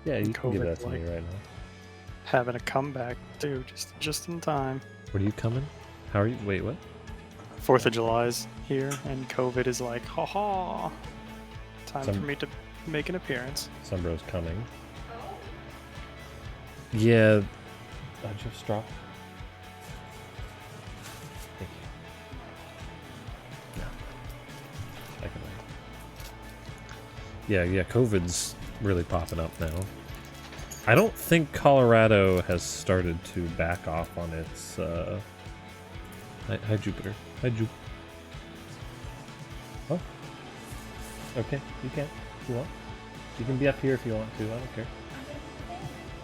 Yeah, you And can give COVID, that to me like, right now. having a comeback too, just in time. What are you coming? How are you? Wait, what? 4th of July's here, and COVID is like, ha ha. Time for me to make an appearance. Sunbro's coming. Yeah. Just drop. Thank you. No. I can wait. Yeah, COVID's really popping up now. I don't think Colorado has started to back off on its, Hi, Jupiter. Hi, Jupiter. Oh. Okay, you can. If you want. You can be up here if you want to. I don't care.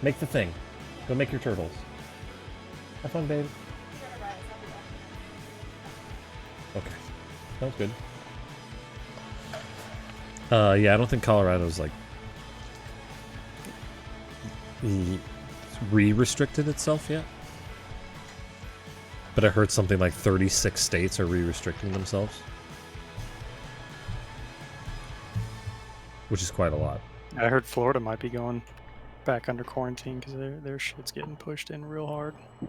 Make the thing. Go make your turtles. Have fun, babe. Okay. Sounds good. Yeah, I don't think Colorado's, like, re-restricted itself yet. But I heard something like 36 states are re-restricting themselves. Which is quite a lot. I heard Florida might be going back under quarantine because their shit's getting pushed in real hard. There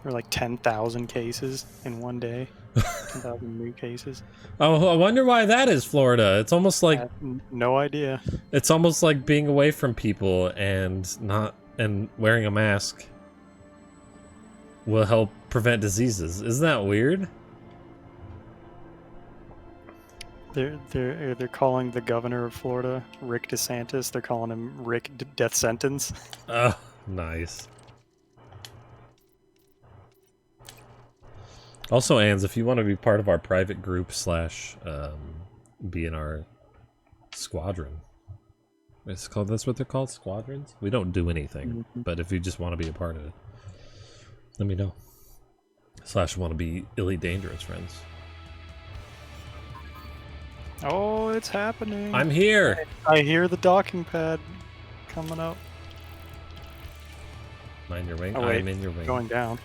were like 10,000 cases in one day. 10,000 new cases. Oh, I wonder why that is, Florida. It's almost like no idea. It's almost like being away from people and wearing a mask will help prevent diseases. Isn't that weird? They're calling the governor of Florida Rick DeSantis. They're calling him Rick Death Sentence. Oh, nice. Also, Ans, if you want to be part of our private group / be in our squadron, that's what they're called, squadrons. We don't do anything, but if you just want to be a part of it, let me know. / want to be Elite Dangerous friends. Oh, it's happening. I'm here. I hear the docking pad coming up. Mind your wing. Oh, wait, I'm in your wing. Going down.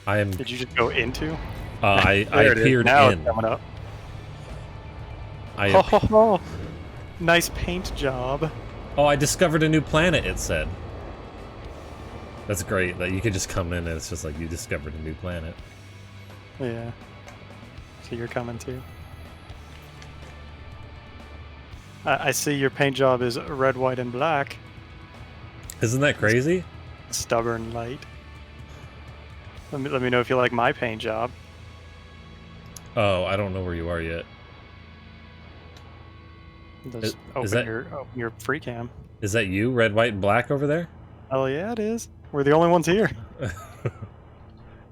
I am. Did you just go into? I appeared now in. It's coming up. Nice paint job. Oh, I discovered a new planet, it said. That's great that you can just come in and it's just like you discovered a new planet. Yeah. So you're coming too. I see your paint job is red, white, and black. Isn't that crazy? Stubborn light. Let me know if you like my paint job. Oh, I don't know where you are yet. Just open your free cam. Is that you, red, white, and black over there? Oh yeah, it is. We're the only ones here.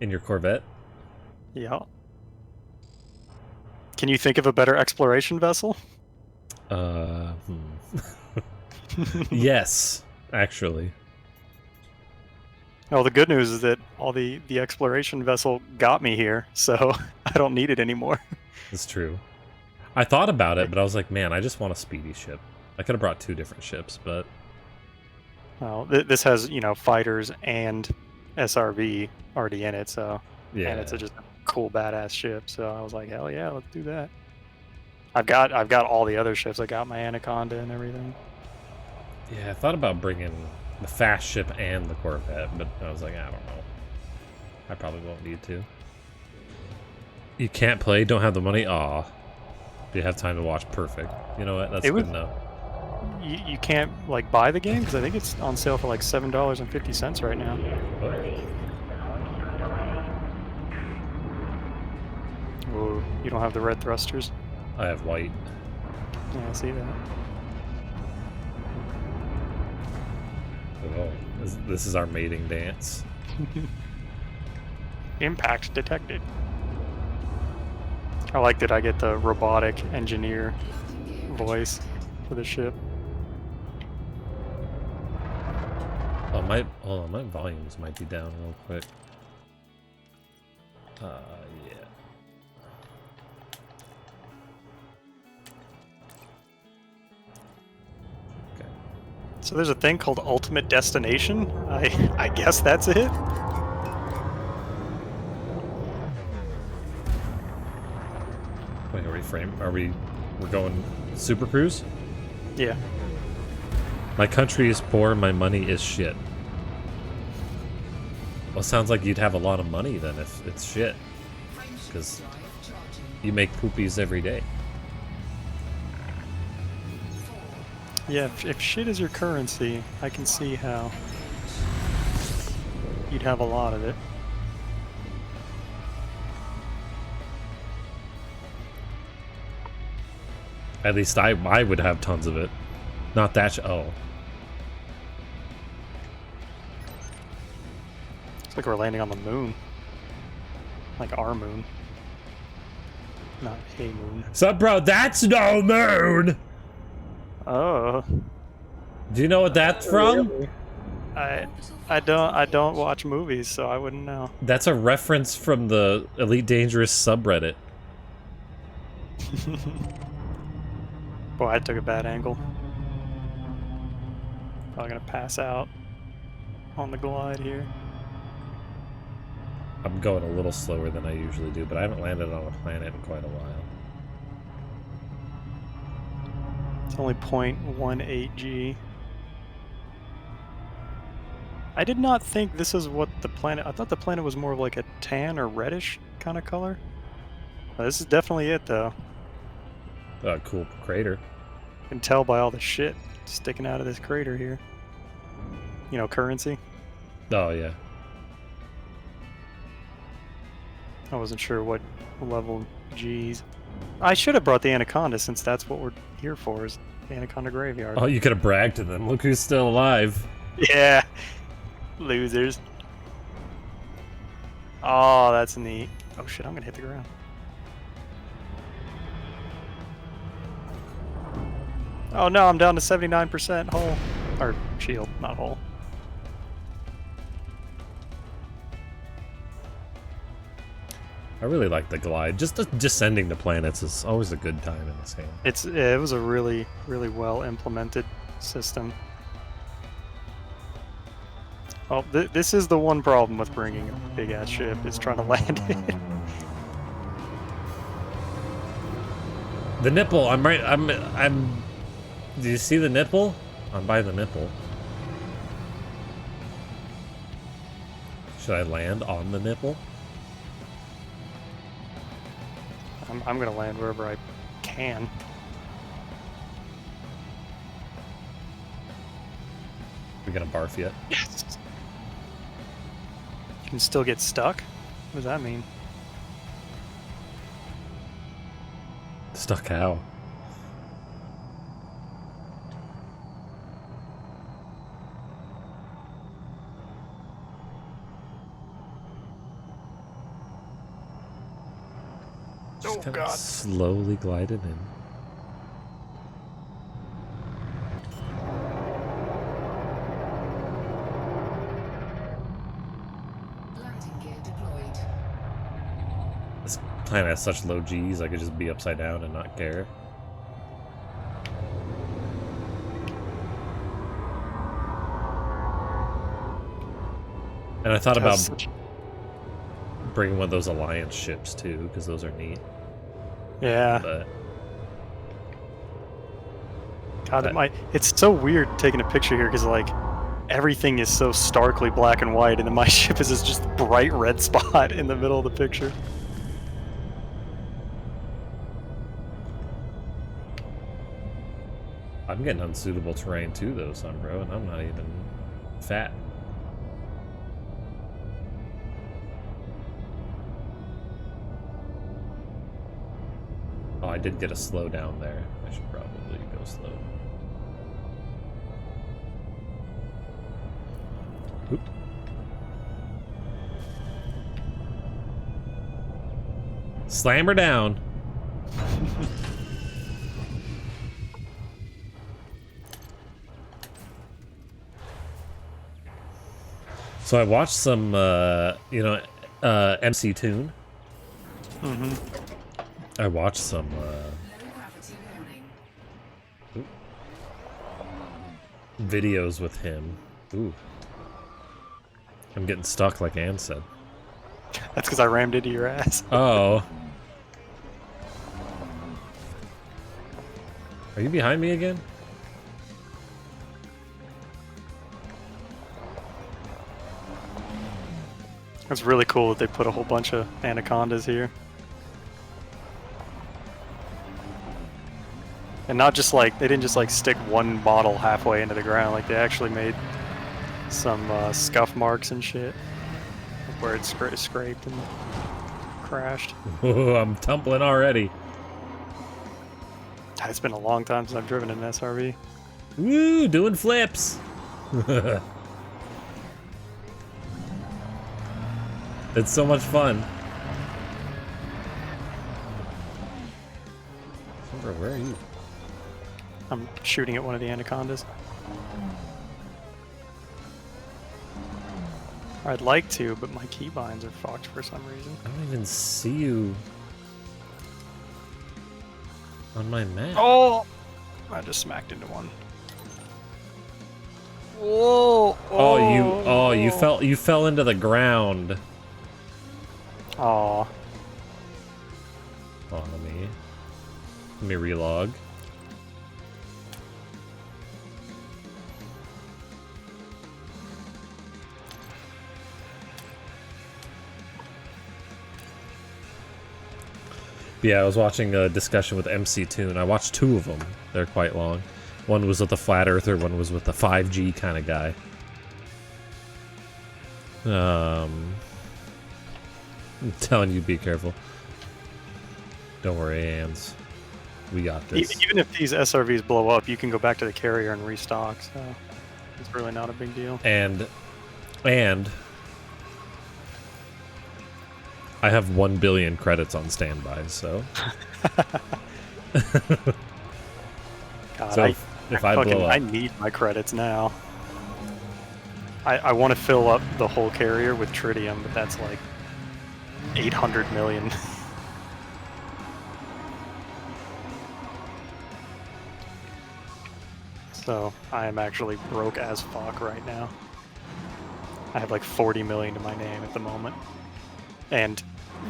In your Corvette? Yeah. Can you think of a better exploration vessel? Yes, actually. Well, the good news is that all the exploration vessel got me here, so I don't need it anymore. It's true. I thought about it, but I was like, man, I just want a speedy ship. I could have brought 2 different ships, but... Well, this has, fighters and SRV already in it, so... Yeah. And it's just a cool, badass ship, so I was like, hell yeah, let's do that. I've got all the other ships. I got my Anaconda and everything. Yeah, I thought about bringing the fast ship and the Corvette, but I was like, I don't know. I probably won't need to. You can't play? Don't have the money? Aw. Do you have time to watch? Perfect. You know what? That's good enough. You can't, like, buy the game? Because I think it's on sale for, like, $7.50 right now. Whoa, you don't have the red thrusters? I have white. Yeah, I see that. Oh, this is our mating dance. Impact detected. I like that I get the robotic engineer voice for the ship. Oh, my volumes might be down real quick. Yeah. Okay. So there's a thing called Ultimate Destination. I guess that's it. Wait, we're going Super Cruise? Yeah. My country is poor, my money is shit. Well, sounds like you'd have a lot of money then if it's shit. Because you make poopies every day. Yeah, if shit is your currency, I can see how you'd have a lot of it. At least I would have tons of it. Not that oh. It's like we're landing on the moon. Like our moon. Not a moon. So bro, that's no moon! Oh. Do you know what that's from? Really? I don't watch movies, so I wouldn't know. That's a reference from the Elite Dangerous subreddit. Boy, I took a bad angle. Probably gonna pass out on the glide here. I'm going a little slower than I usually do, but I haven't landed on a planet in quite a while. It's only 0.18 G. I did not think this is what the planet... I thought the planet was more of like a tan or reddish kind of color. This is definitely it, though. Cool crater. You can tell by all the shit sticking out of this crater here. You know, currency. Oh, yeah. I wasn't sure what level G's. I should have brought the Anaconda, since that's what we're here for, is the Anaconda Graveyard. Oh, you could have bragged to them. Look who's still alive. Yeah. Losers. Oh, that's neat. Oh shit, I'm gonna hit the ground. Oh no, I'm down to 79% hull. Or shield, not hull. I really like the glide. Just descending the planets is always a good time in this game. It was a really, really well implemented system. Oh, this is the one problem with bringing a big ass ship, is trying to land it. The nipple, I'm right, I'm... Do you see the nipple? I'm by the nipple. Should I land on the nipple? I'm gonna land wherever I can. We gonna barf yet? Yes! You can still get stuck? What does that mean? Stuck how? Oh god. Slowly glided in. Landing gear deployed. This planet has such low G's, I could just be upside down and not care. And I thought about bringing one of those Alliance ships too, because those are neat. Yeah. But God, it's so weird taking a picture here because like everything is so starkly black and white, and then my ship is this just bright red spot in the middle of the picture. I'm getting unsuitable terrain too, though, son, bro, and I'm not even fat. Oh, I did get a slow down there. I should probably go slow. Oop. Slam her down. So I watched some, MC Toon. Mm-hmm. I watched some, videos with him. Ooh. I'm getting stuck like Ann said. That's because I rammed into your ass. Oh. Are you behind me again? It's really cool that they put a whole bunch of anacondas here. And not just like, they didn't just like stick one bottle halfway into the ground, like they actually made some scuff marks and shit. Where it scraped and crashed. Ooh, I'm tumbling already. God, it's been a long time since I've driven an SRV. Woo, doing flips. It's so much fun. Sandra, where are you? I'm shooting at one of the anacondas. I'd like to, but my keybinds are fucked for some reason. I don't even see you on my map. Oh! I just smacked into one. Whoa! You fell into the ground. Aw. Oh, let me relog. Yeah, I was watching a discussion with MC Toon. I watched 2 of them. They're quite long. One was with the flat earther, one was with the 5G kind of guy. I'm telling you, be careful. Don't worry, Ans. We got this. Even if these SRVs blow up, you can go back to the carrier and restock, so it's really not a big deal. And I have 1 billion credits on standby, so. God, So if I blow up, I need my credits now. I want to fill up the whole carrier with tritium, but that's like 800 million. So I am actually broke as fuck right now. I have like 40 million to my name at the moment. And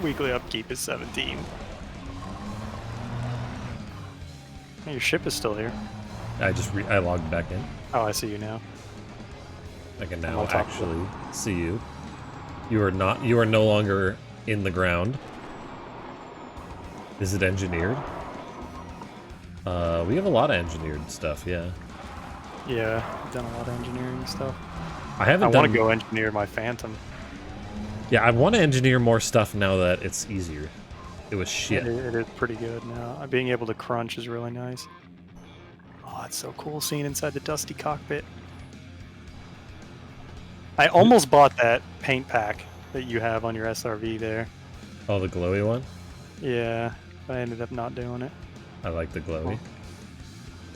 weekly upkeep is 17. Hey, your ship is still here. I logged back in. Oh, I see you now. I can I'm now on top of actually see you. You are no longer in the ground. Is it engineered? We have a lot of engineered stuff, yeah. Yeah, I've done a lot of engineering stuff. I want to go engineer my Phantom. Yeah, I want to engineer more stuff now that it's easier. It was shit. It is pretty good now. Being able to crunch is really nice. Oh, it's so cool seeing inside the dusty cockpit. I almost bought that paint pack that you have on your SRV there. Oh, the glowy one? Yeah, but I ended up not doing it. I like the glowy.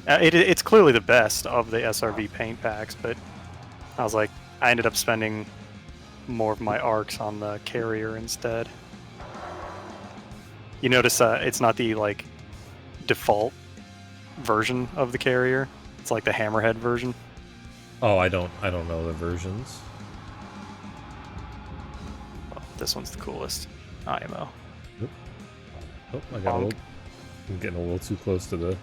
It's clearly the best of the SRV paint packs, but I was like, I ended up spending more of my arcs on the carrier instead. You notice it's not the like default version of the carrier. It's like the hammerhead version. Oh, I don't know the versions. Oh, this one's the coolest. IMO. Oh, I'm getting a little too close to the.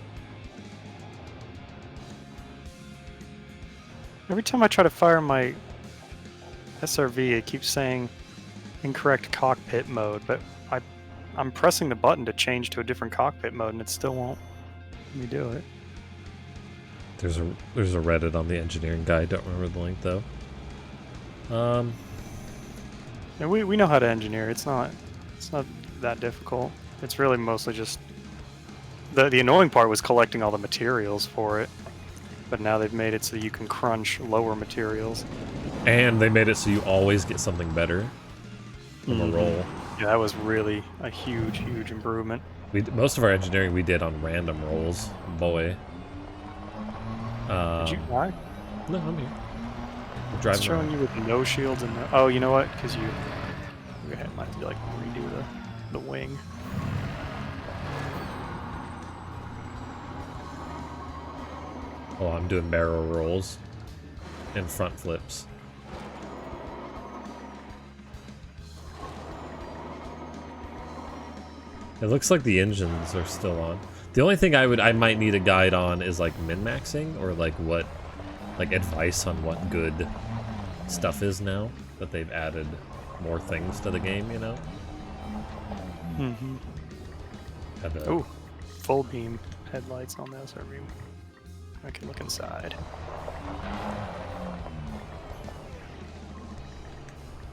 Every time I try to fire my SRV, it keeps saying incorrect cockpit mode, but I'm pressing the button to change to a different cockpit mode, and it still won't let me do it. There's a Reddit on the engineering guide. Don't remember the link though. And we know how to engineer. It's not that difficult. It's really mostly just the annoying part was collecting all the materials for it. But now they've made it so you can crunch lower materials. And they made it so you always get something better from a roll. Yeah, that was really a huge improvement. Most of our engineering we did on random rolls. Boy. Did you die? No, I'm here. I'm It's driving showing around. you with no shields and no... Oh, you know what? Because you might have to like redo the wing. Oh, I'm doing barrel rolls and front flips. It looks like the engines are still on. The only thing I might need a guide on is like min-maxing or like advice on what good stuff is now that they've added more things to the game, you know? Mm-hmm. Had to- Oh, full beam headlights on the SRV. I can look inside.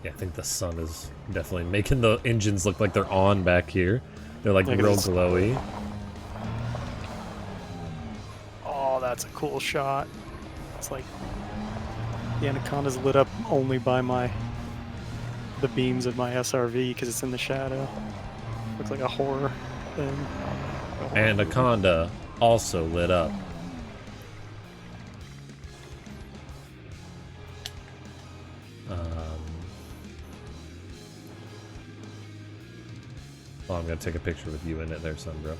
Yeah, I think the sun is definitely making the engines look like they're on back here. They're like Yeah, 'cause real it's- glowy. Oh, that's a cool shot. It's like the Anaconda's lit up only by the beams of my SRV because it's in the shadow. Looks like a horror thing. A horror movie. Anaconda also lit up. Well, I'm gonna take a picture with you in it there, son, bro.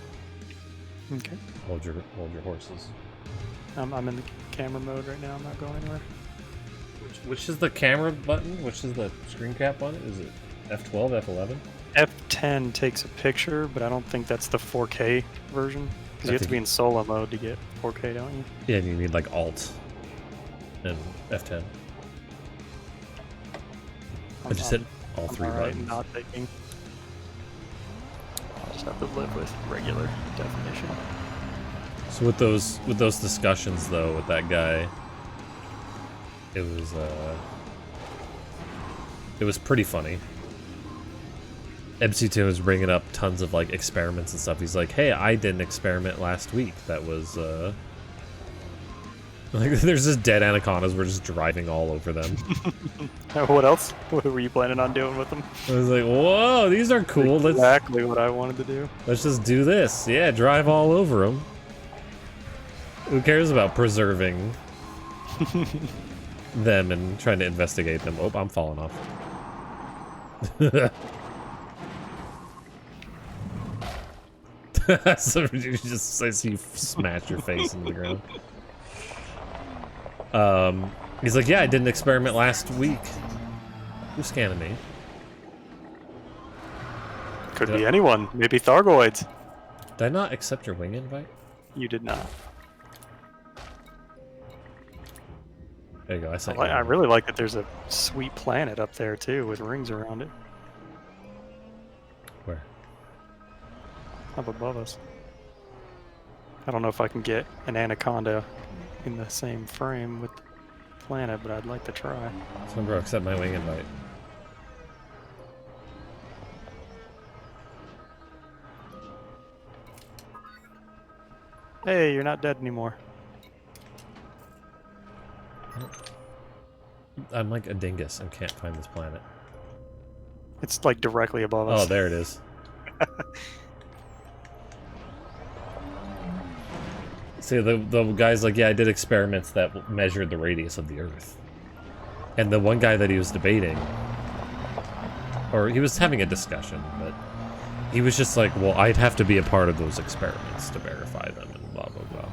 Okay. Hold your horses. I'm in the camera mode right now. I'm not going anywhere. Which is the camera button? Which is the screen cap on it? Is it F12, F11? F10 takes a picture, but I don't think that's the 4K version. Because you have to be in solo mode to get 4K, don't you? Yeah, and you need like Alt and F10. I just hit all three alright, buttons. not taking. I just have to live with regular definition. So with those discussions though with that guy, it was pretty funny. MC2 was bringing up tons of like experiments and stuff. He's like, "Hey, I did an experiment last week that was like there's just dead anacondas. We're just driving all over them." What else? What were you planning on doing with them? I was like, "Whoa, these are cool. Exactly what I wanted to do. Let's just do this. Yeah, drive all over them. Who cares about preserving them and trying to investigate them?" Oh, I'm falling off. So you just says you smash your face into the ground. He's like, "Yeah, I did an experiment last week." Who's scanning me? Could be anyone. Maybe Thargoids. Did I not accept your wing invite? You did not. There you go. I sent I you. really like that there's a sweet planet up there too with rings around it Where? up above us. I don't know if I can get an anaconda in the same frame with the planet, but I'd like to try. So, bro, accept my wing invite. Hey, you're not dead anymore. I'm like a dingus and can't find this planet. It's like directly above us. Oh, there it is. See, the guy's like, "Yeah, I did experiments that measured the radius of the Earth." And the one guy that he was debating, or he was having a discussion, but he was just like, "Well, I'd have to be a part of those experiments to verify them," and blah, blah, blah.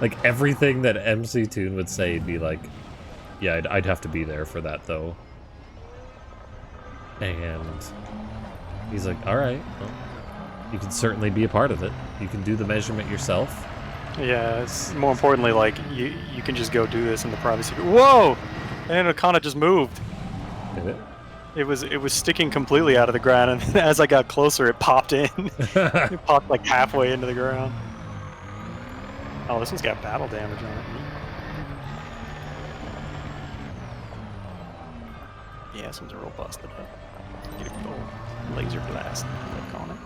Like, everything that MC Toon would say, he'd be like, "Yeah, I'd have to be there for that, though." And he's like, "Alright, well, you can certainly be a part of it. You can do the measurement yourself." Yeah, it's more importantly, like you can just go do this in the privacy. Whoa! Anaconda just moved. Did it? It was sticking completely out of the ground, and as I got closer, it popped in. It popped like halfway into the ground. Oh, this one's got battle damage on it. Yeah, this one's real busted up. Get a good old laser blast look on it.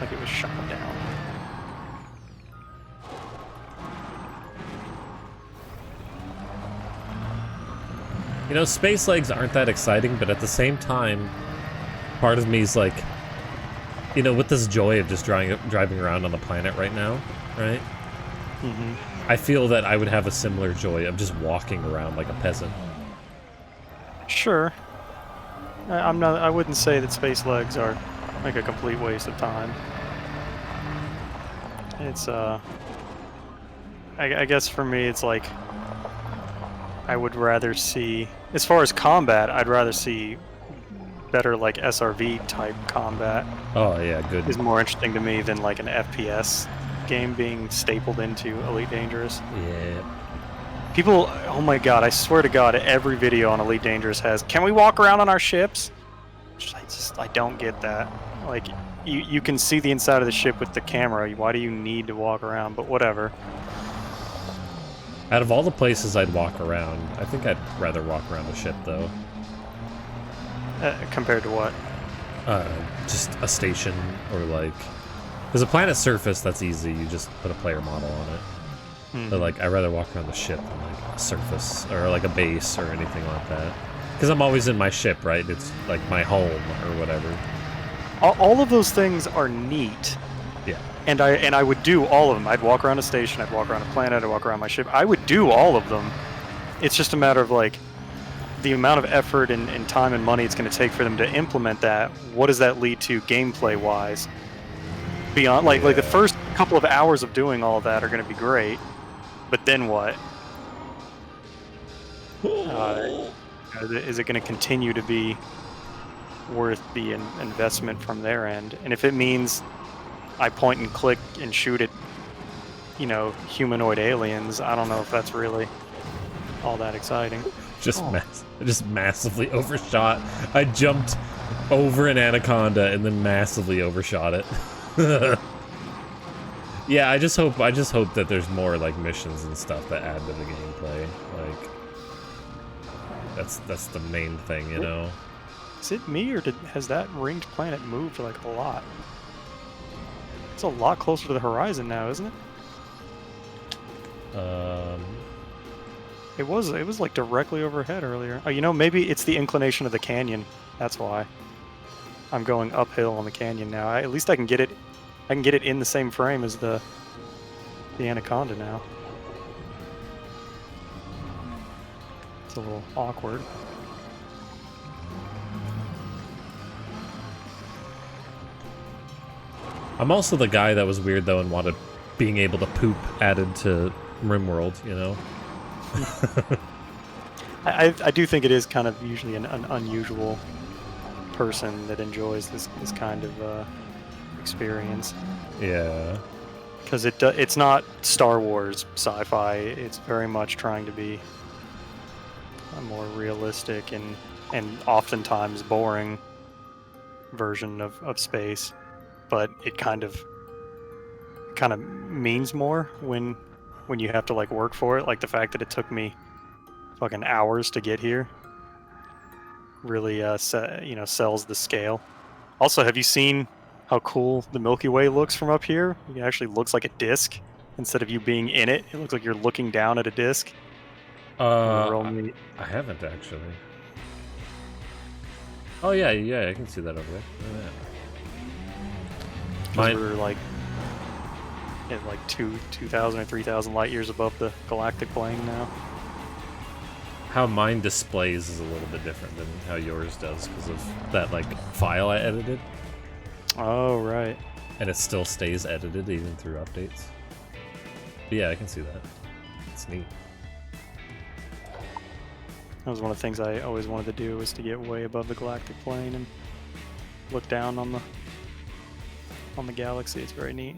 Like it was shot down. You know, space legs aren't that exciting, but at the same time, part of me is like, you know, with this joy of just driving around on the planet right now, right? Mm-hmm. I feel that I would have a similar joy of just walking around like a peasant. Sure. I'm not. I wouldn't say that space legs are like a complete waste of time. It's I guess for me, it's like I would rather see, as far as combat, I'd rather see better like SRV type combat Oh yeah, good. is more interesting to me than like an FPS game being stapled into Elite Dangerous. Yeah. People, oh my god, I swear to god, every video on Elite Dangerous has, can we walk around on our ships? I don't get that. Like, you can see the inside of the ship with the camera. Why do you need to walk around? But whatever. Out of all the places I'd walk around, I think I'd rather walk around the ship, though. Compared to what? Just a station, or like... There's a planet surface that's easy, you just put a player model on it. But like, I'd rather walk around the ship than like a surface, or like a base, or anything like that. Because I'm always in my ship, right? It's like my home, or whatever. All of those things are neat. Yeah. And I would do all of them. I'd walk around a station, I'd walk around a planet, I'd walk around my ship. I would do all of them. It's just a matter of like, the amount of effort and time and money it's going to take for them to implement that. What does that lead to gameplay-wise? Beyond, like the first couple of hours of doing all of that are going to be great, but then what? Is it going to continue to be worth the investment from their end? And if it means I point and click and shoot at, humanoid aliens, I don't know if that's really all that exciting. Just massively overshot. I jumped over an anaconda and then massively overshot it. Yeah, I just hope that there's more like missions and stuff that add to the gameplay. Like that's the main thing, you know. Is it me, or has that ringed planet moved like a lot? It's a lot closer to the horizon now, isn't it? It was like directly overhead earlier. Oh, maybe it's the inclination of the canyon. That's why. I'm going uphill on the canyon now. At least I can get it. I can get it in the same frame as the anaconda now. It's a little awkward. I'm also the guy that was weird though and wanted being able to poop added to RimWorld, you know. I do think it is kind of usually an unusual person that enjoys this kind of experience. Yeah. Because it's not Star Wars sci-fi. It's very much trying to be a more realistic and oftentimes boring version of space. But it kind of means more when you have to like work for it. Like the fact that it took me fucking hours to get here really sells the scale. Also, have you seen how cool the Milky Way looks from up here? It actually looks like a disc instead of you being in it. It looks like you're looking down at a disc. I haven't actually. Oh yeah, I can see that over there. Yeah. We're like at like 2,000 or 3,000 light years above the galactic plane now. How mine displays is a little bit different than how yours does because of that like file I edited. Oh right. And it still stays edited even through updates. But yeah, I can see that. It's neat. That was one of the things I always wanted to do, was to get way above the galactic plane and look down on the galaxy. It's very neat.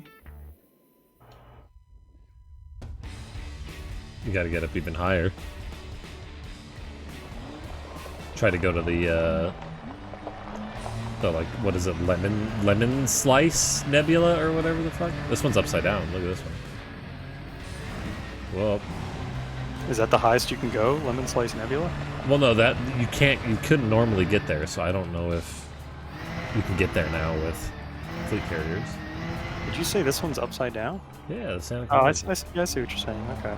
You gotta get up even higher. Try to go to the like, what is it, lemon slice nebula or whatever the fuck? This one's upside down. Look at this one. Whoa. Is that the highest you can go, Lemon Slice Nebula? Well, no, that you couldn't normally get there, so I don't know if you can get there now with fleet carriers. Did you say this one's upside down? Yeah, the Santa Oh, I Cruz. see what you're saying. Okay.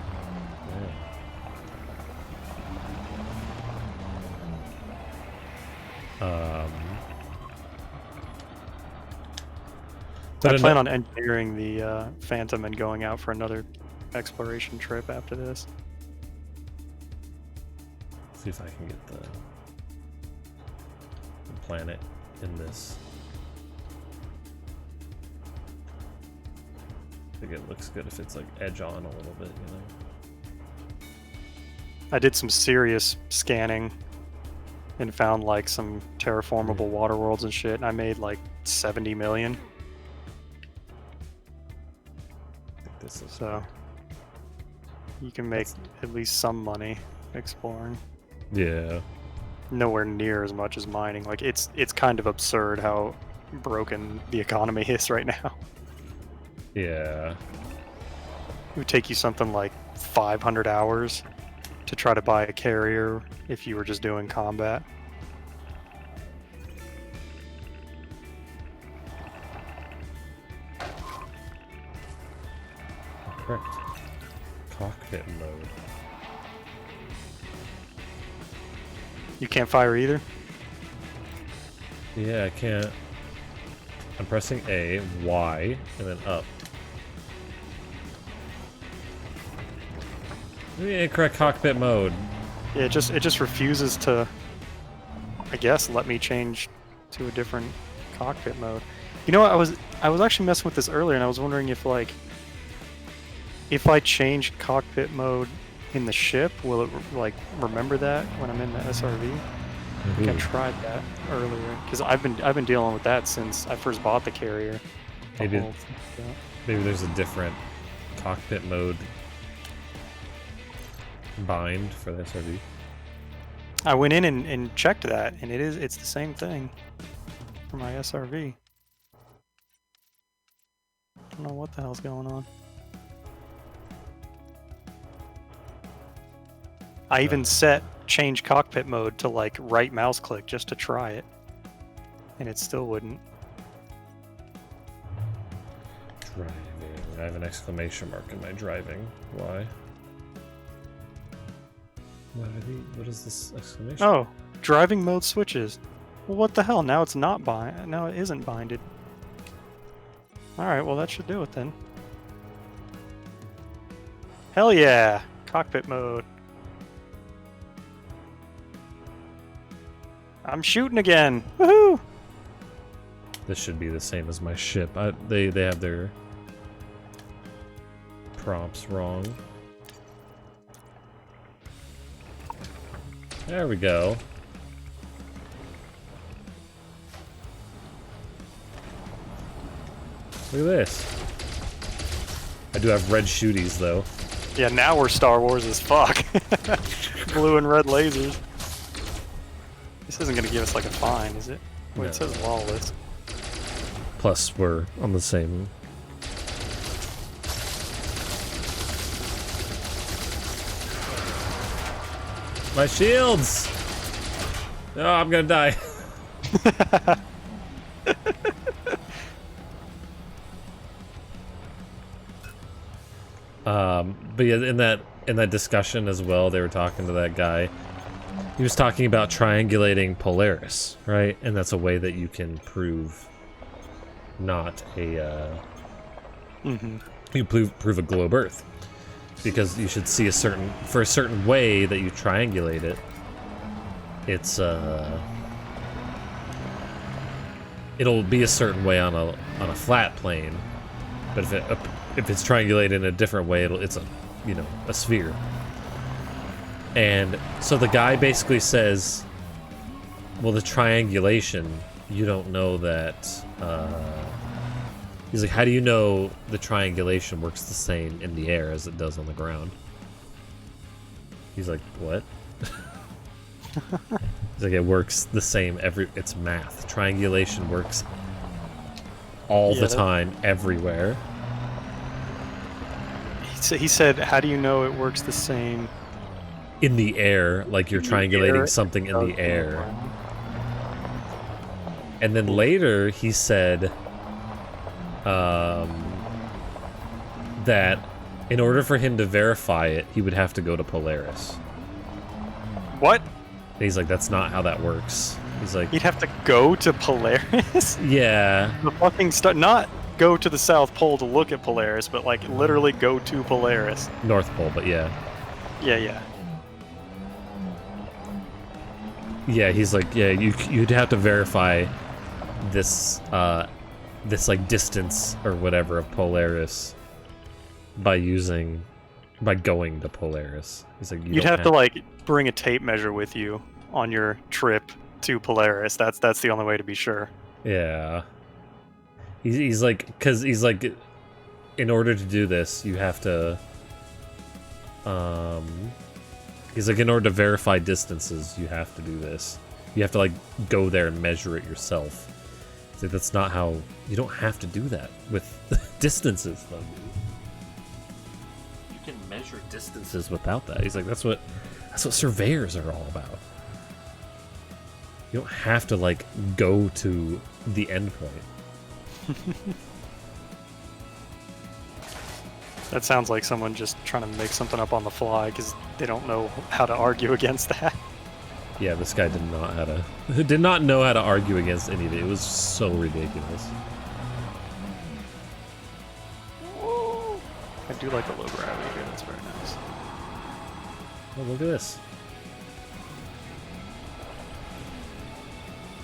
Yeah. I plan on engineering the Phantom and going out for another exploration trip after this. See if I can get the planet in this. I think it looks good if it's like edge on a little bit, you know. I did some serious scanning and found like some terraformable water worlds and shit, and I made like 70 million. I think this is So You can make at least some money exploring. Yeah. Nowhere near as much as mining. Like it's kind of absurd how broken the economy is right now. Yeah. It would take you something like 500 hours to try to buy a carrier if you were just doing combat. Correct. Cockpit mode. You can't fire either? Yeah, I can't. I'm pressing A, Y, and then up. Incorrect cockpit mode. Yeah, it just refuses to, I guess, let me change to a different cockpit mode. You know what, I was actually messing with this earlier and I was wondering if if I change cockpit mode in the ship, will it like remember that when I'm in the SRV? I think I Ooh. tried that earlier because I've been dealing with that since I first bought the carrier. The Maybe- whole thing, yeah. Maybe there's a different cockpit mode bind for the SRV. I went in and checked that, and it's the same thing for my SRV. I don't know what the hell's going on. I even set change cockpit mode to like right mouse click just to try it, and it still wouldn't. Driving. I have an exclamation mark in my driving. Why? What is this exclamation? Oh, driving mode switches. Well, what the hell? Now it's not bind. Now it isn't binded. All right, well that should do it then. Hell yeah, cockpit mode. I'm shooting again. Woohoo! This should be the same as my ship. They have their prompts wrong. There we go. Look at this. I do have red shooties though. Yeah, now we're Star Wars as fuck. Blue and red lasers. This isn't gonna give us like a fine, is it? Wait, No. it says lawless. Plus we're on the same. My shields! Oh, I'm gonna die. But yeah, in that discussion as well, they were talking to that guy. He was talking about triangulating Polaris, right? And that's a way that you can prove not a you prove a globe Earth, because you should see a certain way that you triangulate it. It's it'll be a certain way on a flat plane, but if it's triangulated in a different way, it's a sphere. And so the guy basically says, well, the triangulation, you don't know that. He's like, how do you know the triangulation works the same in the air as it does on the ground? He's like, what? He's like, it works the same it's math. Triangulation works all the time, everywhere. He said, how do you know it works the same? In the air, like you're triangulating something in the air. And then later he said that in order for him to verify it, he would have to go to Polaris. What? And he's like, that's not how that works. He's like, You'd have to go to Polaris? yeah, The fucking not go to the South Pole to look at Polaris, but like literally go to Polaris. North Pole, but yeah. Yeah. Yeah, he's like, yeah, you'd have to verify this this like distance or whatever of Polaris by going to Polaris. He's like, You'd have to like bring a tape measure with you on your trip to Polaris. That's the only way to be sure. Yeah. He's like, because he's like, in order to do this, you have to He's like, in order to verify distances, you have to do this. You have to like go there and measure it yourself. It's like, that's not how. You don't have to do that with distances, though. Dude. You can measure distances without that. He's like, that's what surveyors are all about. You don't have to like go to the end point. That sounds like someone just trying to make something up on the fly because they don't know how to argue against that. Yeah, this guy did not know how to argue against any of it. It was so ridiculous. I do like the low gravity here. That's very nice. Oh, look at this.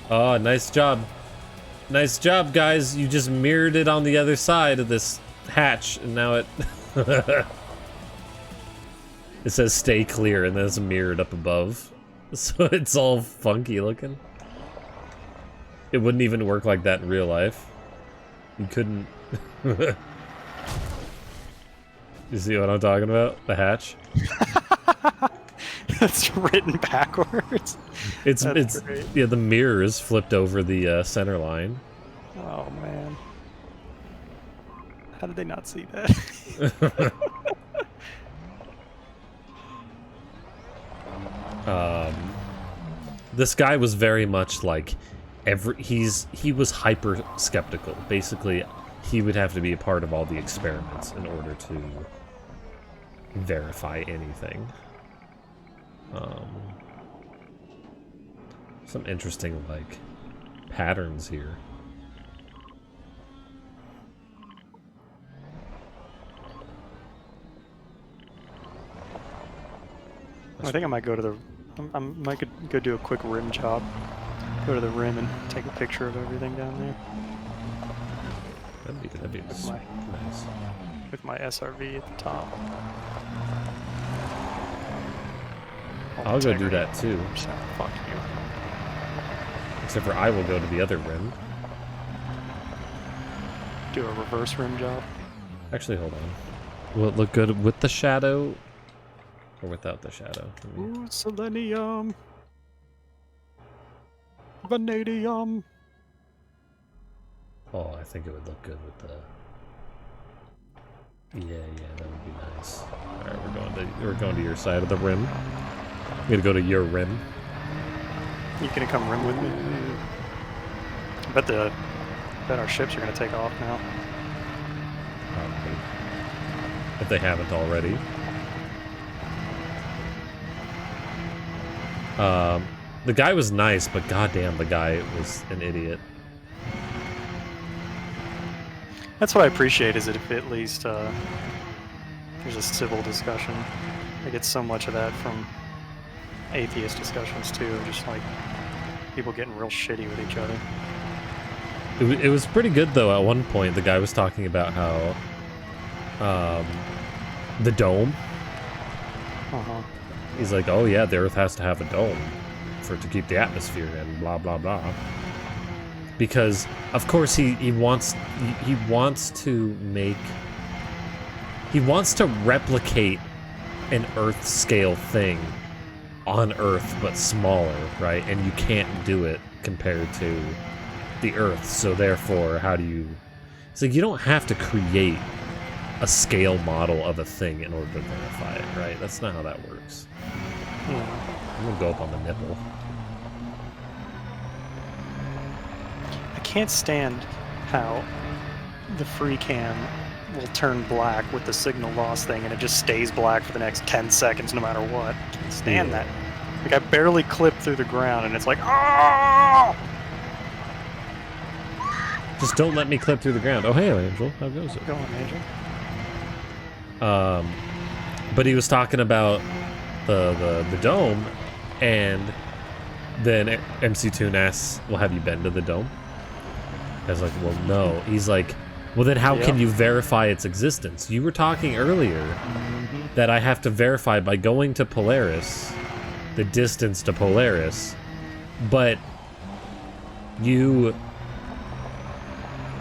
Oh, nice job. Nice job, guys. You just mirrored it on the other side of this hatch, and now it... It says stay clear, and then it's mirrored up above. So it's all funky looking. It wouldn't even work like that in real life. You couldn't... You see what I'm talking about? The hatch? It's written backwards. It's great. Yeah, the mirror is flipped over the center line. Oh man. How did they not see that? This guy was very much like he was hyper skeptical. Basically, he would have to be a part of all the experiments in order to verify anything. Some interesting like patterns here. I think I might go to the. I might go do a quick rim job. Go to the rim and take a picture of everything down there That'd be nice. with my SRV at the top. I'll go do that too. So, fuck you. Except for I will go to the other rim. Do a reverse rim job. Actually, hold on. Will it look good with the shadow or without the shadow? Ooh, selenium. Vanadium. Oh, I think it would look good with the. Yeah, that would be nice. All right, we're going to your side of the rim. I'm gonna go to your rim. You gonna come rim with me? I bet our ships are gonna take off now. Probably. If they haven't already. The guy was nice, but goddamn, the guy was an idiot. That's what I appreciate, is that if at least there's a civil discussion. I get so much of that from atheist discussions too, just like people getting real shitty with each other. It was pretty good though. At one point, the guy was talking about how the dome. Uh-huh. He's like, oh yeah, the Earth has to have a dome for it to keep the atmosphere in, blah blah blah. Because of course he wants to replicate an Earth scale thing on Earth but smaller, right? And you can't do it compared to the Earth. So therefore, how do you? It's like you don't have to create a scale model of a thing in order to verify it, right? That's not how that works. Yeah. I'm gonna go up on the nipple. I can't stand how the free cam will turn black with the signal loss thing and it just stays black for the next 10 seconds no matter what. I can't stand that. Like I barely clipped through the ground and it's like, oh! Just don't let me clip through the ground. Oh hey, Angel, how goes it? Go on, Angel. But he was talking about the dome, and then MC Toon asks, well, have you been to the dome? I was like, well, no. He's like, well, then how can you verify its existence? You were talking earlier that I have to verify by going to Polaris, the distance to Polaris, but you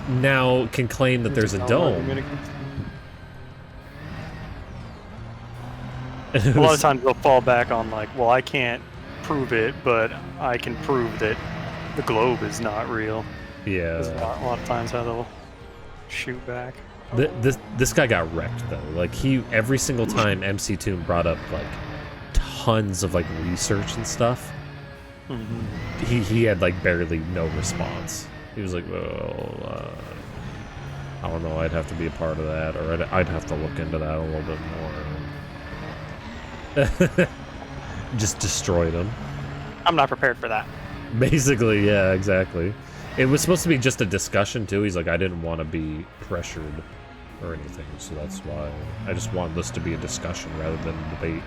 now can claim that there's a dome. And it A lot was- of times they'll fall back on like, well, I can't prove it, but I can prove that the globe is not real. That's yeah. a lot of times how they'll shoot back. This guy got wrecked though. Like every single time MC Toon brought up like tons of like research and stuff, he had like barely no response. He was like, well, I don't know. I'd have to be a part of that, or I'd have to look into that a little bit more. Just destroyed him. I'm not prepared for that. Basically, yeah, exactly. It was supposed to be just a discussion too. He's like, I didn't want to be pressured or anything, so that's why I just wanted this to be a discussion rather than a debate.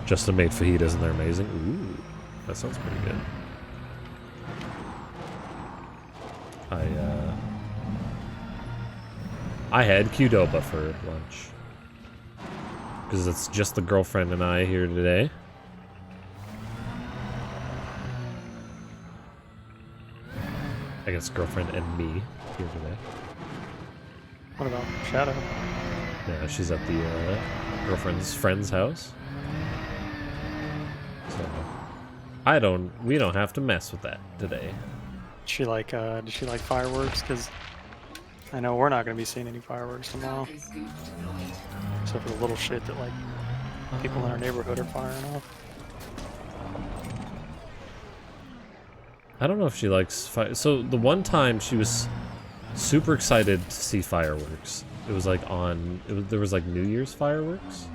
Justin made fajitas and they're amazing. Ooh, that sounds pretty good. I had Qdoba for lunch because it's just the girlfriend and I here today. I guess girlfriend and me here today. What about Shadow? Yeah, she's at the girlfriend's friend's house. So we don't have to mess with that today. Does she like fireworks? Because I know we're not going to be seeing any fireworks tomorrow, Target scoop deployed. except for the little shit that like people in our neighborhood are firing off. I don't know if she likes fire. So the one time she was super excited to see fireworks. It was like there was like New Year's fireworks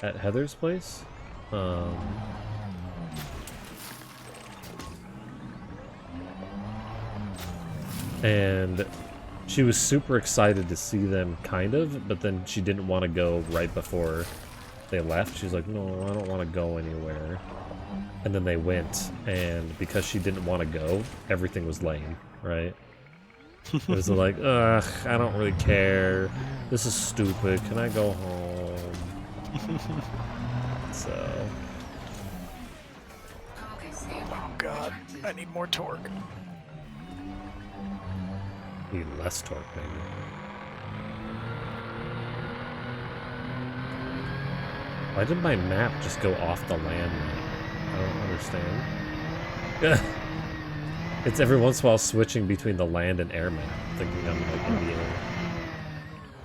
at Heather's place. And she was super excited to see them, kind of, but then she didn't want to go right before they left. She was like, no, I don't want to go anywhere. And then they went, and because she didn't want to go, everything was lame, right? It was like, ugh, I don't really care. This is stupid. Can I go home? So... Target scoop. Oh god, I need more torque. Need less torque, maybe. Why did my map just go off the land? I don't understand. It's every once in a while switching between the land and air map, thinking I'm like in the air.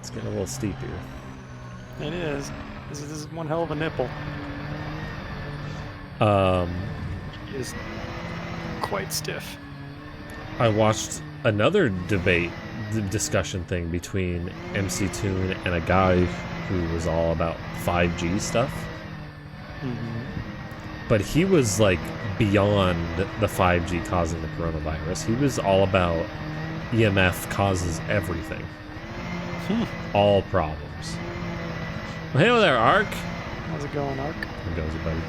It's getting a little steep here. It is. This is one hell of a nipple. Um, It is quite stiff. I watched another discussion thing between MC Toon and a guy who was all about 5G stuff. But he was like beyond the 5G causing the coronavirus. He was all about EMF causes everything. All problems. Well, hey there, Ark. How's it going, Ark? How goes it, buddy?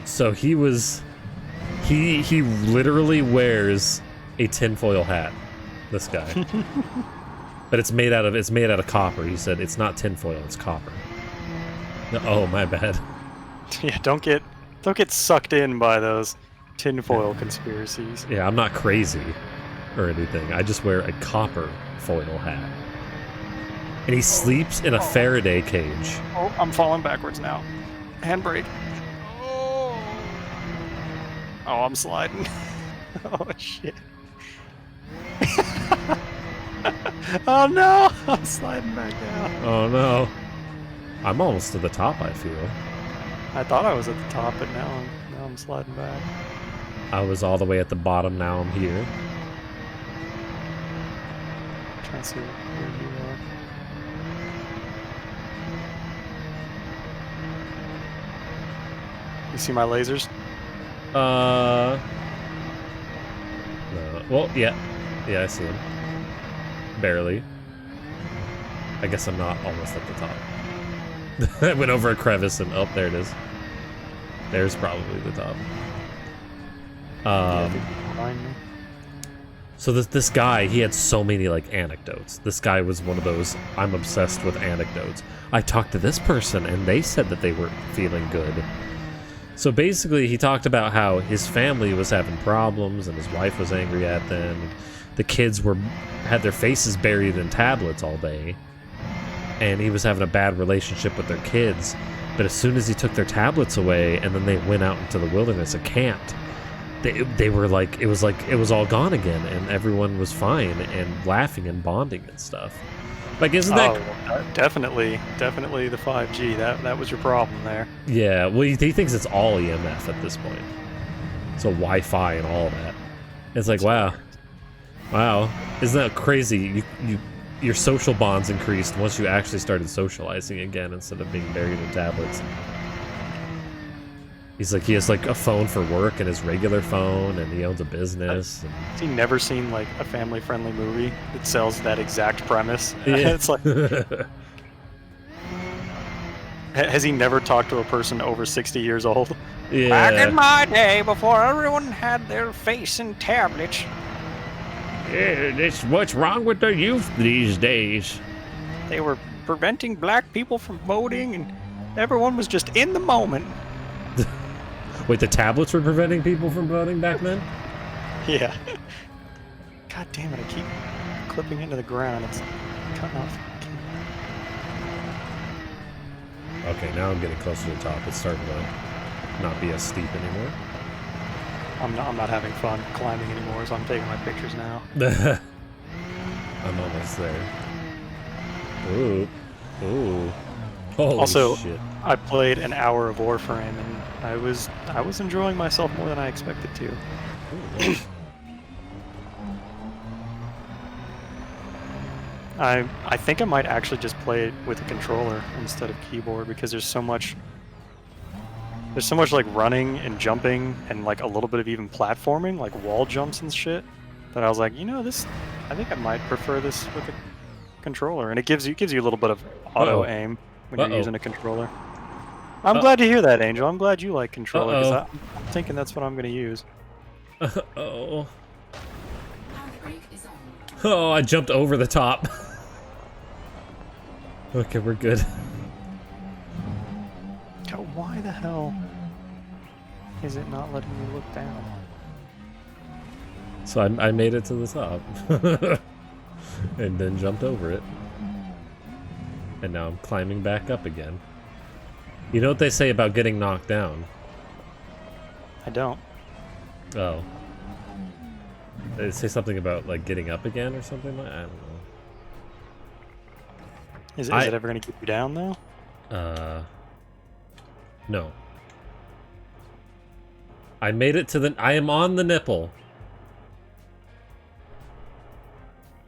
So he literally wears a tinfoil hat. This guy. But it's made out of copper. He said it's not tinfoil, it's copper. No, oh, my bad. Yeah, don't get sucked in by those tinfoil conspiracies. Yeah, I'm not crazy or anything. I just wear a copper foil hat. And he sleeps in a Faraday cage. Oh, I'm falling backwards now. Handbrake. Oh, I'm sliding. Oh shit. Oh no! I'm sliding back down. Oh no. I'm almost to the top, I feel. I thought I was at the top, but now I'm sliding back. I was all the way at the bottom, now I'm here. Trying to see where you are. You see my lasers? No. Well, yeah. Yeah, I see him. Barely. I guess I'm not almost at the top. I went over a crevice and, oh, there it is. There's probably the top. Yeah, I think you're behind me. So this guy, he had so many, like, anecdotes. This guy was one of those, I'm obsessed with anecdotes. I talked to this person, and they said that they were feeling good. So basically, he talked about how his family was having problems and his wife was angry at them. The kids had their faces buried in tablets all day, and he was having a bad relationship with their kids. But as soon as he took their tablets away, and then they went out into the wilderness and camped, they were like it was all gone again, and everyone was fine and laughing and bonding and stuff. Like, isn't that? Oh, definitely the 5G. That was your problem there. Yeah, well, he thinks it's all EMF at this point. So Wi-Fi and all that. It's like, wow, isn't that crazy? Your social bonds increased once you actually started socializing again instead of being buried in tablets. He's like, he has like a phone for work and his regular phone, and he owns a business. Has he never seen like a family-friendly movie that sells that exact premise? Yeah. It's like, has he never talked to a person over 60 years old? Yeah. Back in my day, before everyone had their face in tablets. Yeah, that's what's wrong with the youth these days. They were preventing black people from voting, and everyone was just in the moment. Wait, the tablets were preventing people from voting back then? Yeah. God damn it, I keep clipping into the ground. It's cutting off. Okay, now I'm getting closer to the top. It's starting to not be as steep anymore. I'm not having fun climbing anymore, so I'm taking my pictures now. I'm almost there. Ooh. Holy Also, shit. I played an hour of Warframe, and I was enjoying myself more than I expected to. I think I might actually just play it with a controller instead of keyboard, because there's so much like running and jumping and like a little bit of even platforming, like wall jumps and shit, that I was like, I think I might prefer this with a controller, and it gives you a little bit of auto aim when you're using a controller. I'm glad to hear that, Angel. I'm glad you like controller, because I'm thinking that's what I'm going to use. Oh. Power brake is on. Oh, I jumped over the top. Okay, we're good. God, why the hell is it not letting me look down? So I made it to the top. And then jumped over it. And now I'm climbing back up again. You know what they say about getting knocked down? I don't. Oh. They say something about like getting up again or something like I don't know. Is it ever going to keep you down, though? No. I made it to I am on the nipple.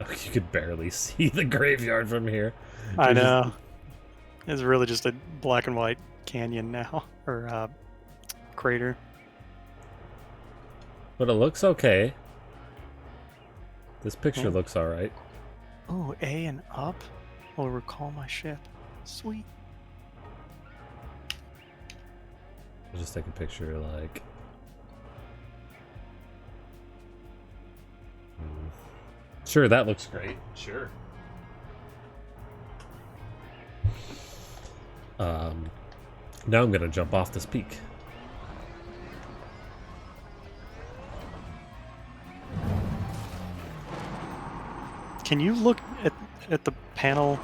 Oh, you could barely see the graveyard from here. I know. It's really just a black and white canyon now, or crater. But it looks okay. This picture looks alright. Oh, A and up will recall my ship. Sweet. I'll just take a picture like... Sure, that looks great. Sure. Now I'm gonna jump off this peak. Can you look at the panel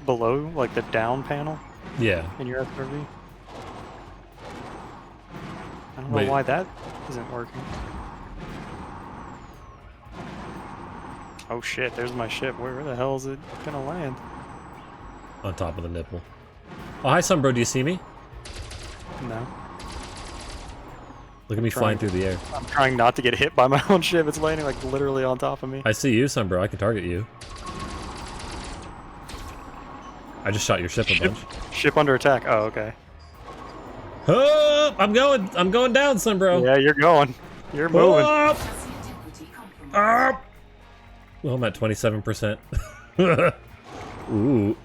below, like the down panel Yeah. in your FRV? I don't Wait. know why that isn't working. Oh shit, there's my ship. Where the hell is it gonna land? On top of the nipple. Oh, hi, Sunbro. Do you see me? No. Look at me flying through the air. I'm trying not to get hit by my own ship. It's landing like literally on top of me. I see you, Sunbro. I can target you. I just shot your ship a bunch. Ship under attack. Oh, okay. Oh, I'm going down, Sunbro. Yeah, you're going. You're moving. Oh, Chassis integrity compromised. well, I'm at 27%. Ooh.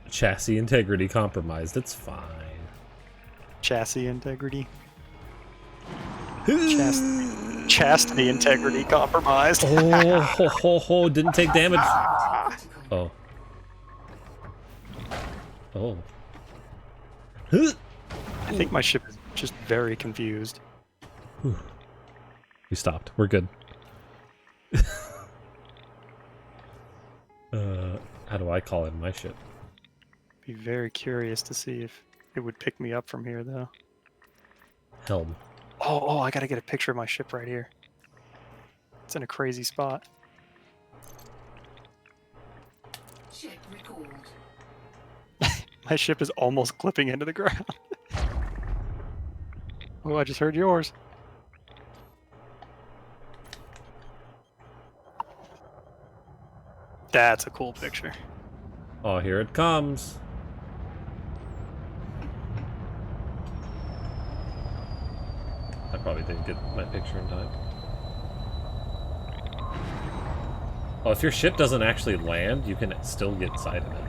Chassis integrity compromised. It's fine. Chassis integrity. Chastity integrity compromised. Oh, didn't take damage. Critical. Oh. Oh. Huh. I think my ship is just very confused. We stopped. We're good. How do I call in my ship? Be very curious to see if it would pick me up from here, though. Helm. Oh, I gotta get a picture of my ship right here. It's in a crazy spot. Ship recalled. My ship is almost clipping into the ground. Oh, I just heard yours. That's a cool picture. Oh, here it comes. I probably didn't get my picture in time. Oh, if your ship doesn't actually land, you can still get inside of it.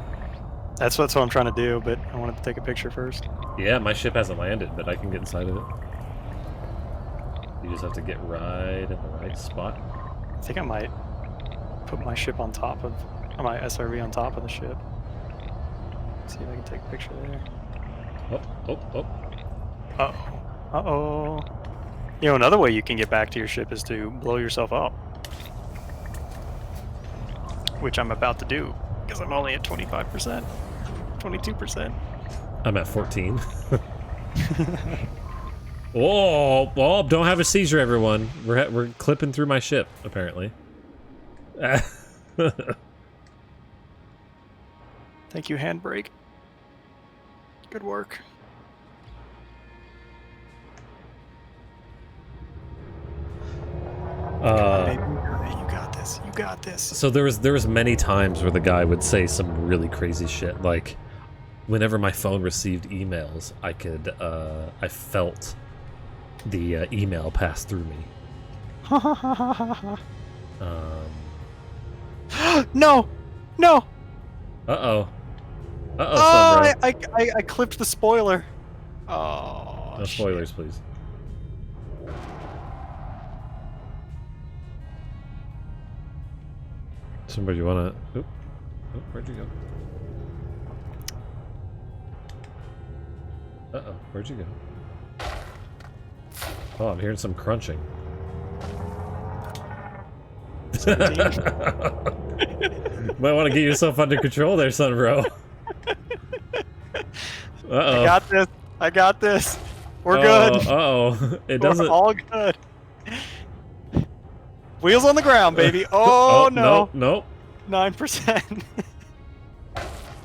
That's what I'm trying to do, but I wanted to take a picture first. Yeah, my ship hasn't landed, but I can get inside of it. You just have to get right in the right spot. I think I might put my ship on top of, or my SRV on top of the ship. See if I can take a picture there. Oh. Uh-oh. Uh-oh. You know, another way you can get back to your ship is to blow yourself up. Which I'm about to do, because I'm only at 25%. 22%. I'm at 14. Oh, don't have a seizure, everyone. We're clipping through my ship, apparently. Thank you, Handbrake. Good work. Baby, you got this. You got this. So there was many times where the guy would say some really crazy shit. Like, whenever my phone received emails, I felt the email pass through me. No! No! Uh-oh. Oh, Sunbro. I clipped the spoiler. Oh, No spoilers, please. Somebody wanna... Oop. Oh, where'd you go? Uh-oh, where'd you go? Oh, I'm hearing some crunching. Might want to get yourself under control there, Sunbro. Uh-oh. I got this. I got this. We're good. Uh-oh. It doesn't... We're all good. Wheels on the ground, baby. Oh, no. No. 9%.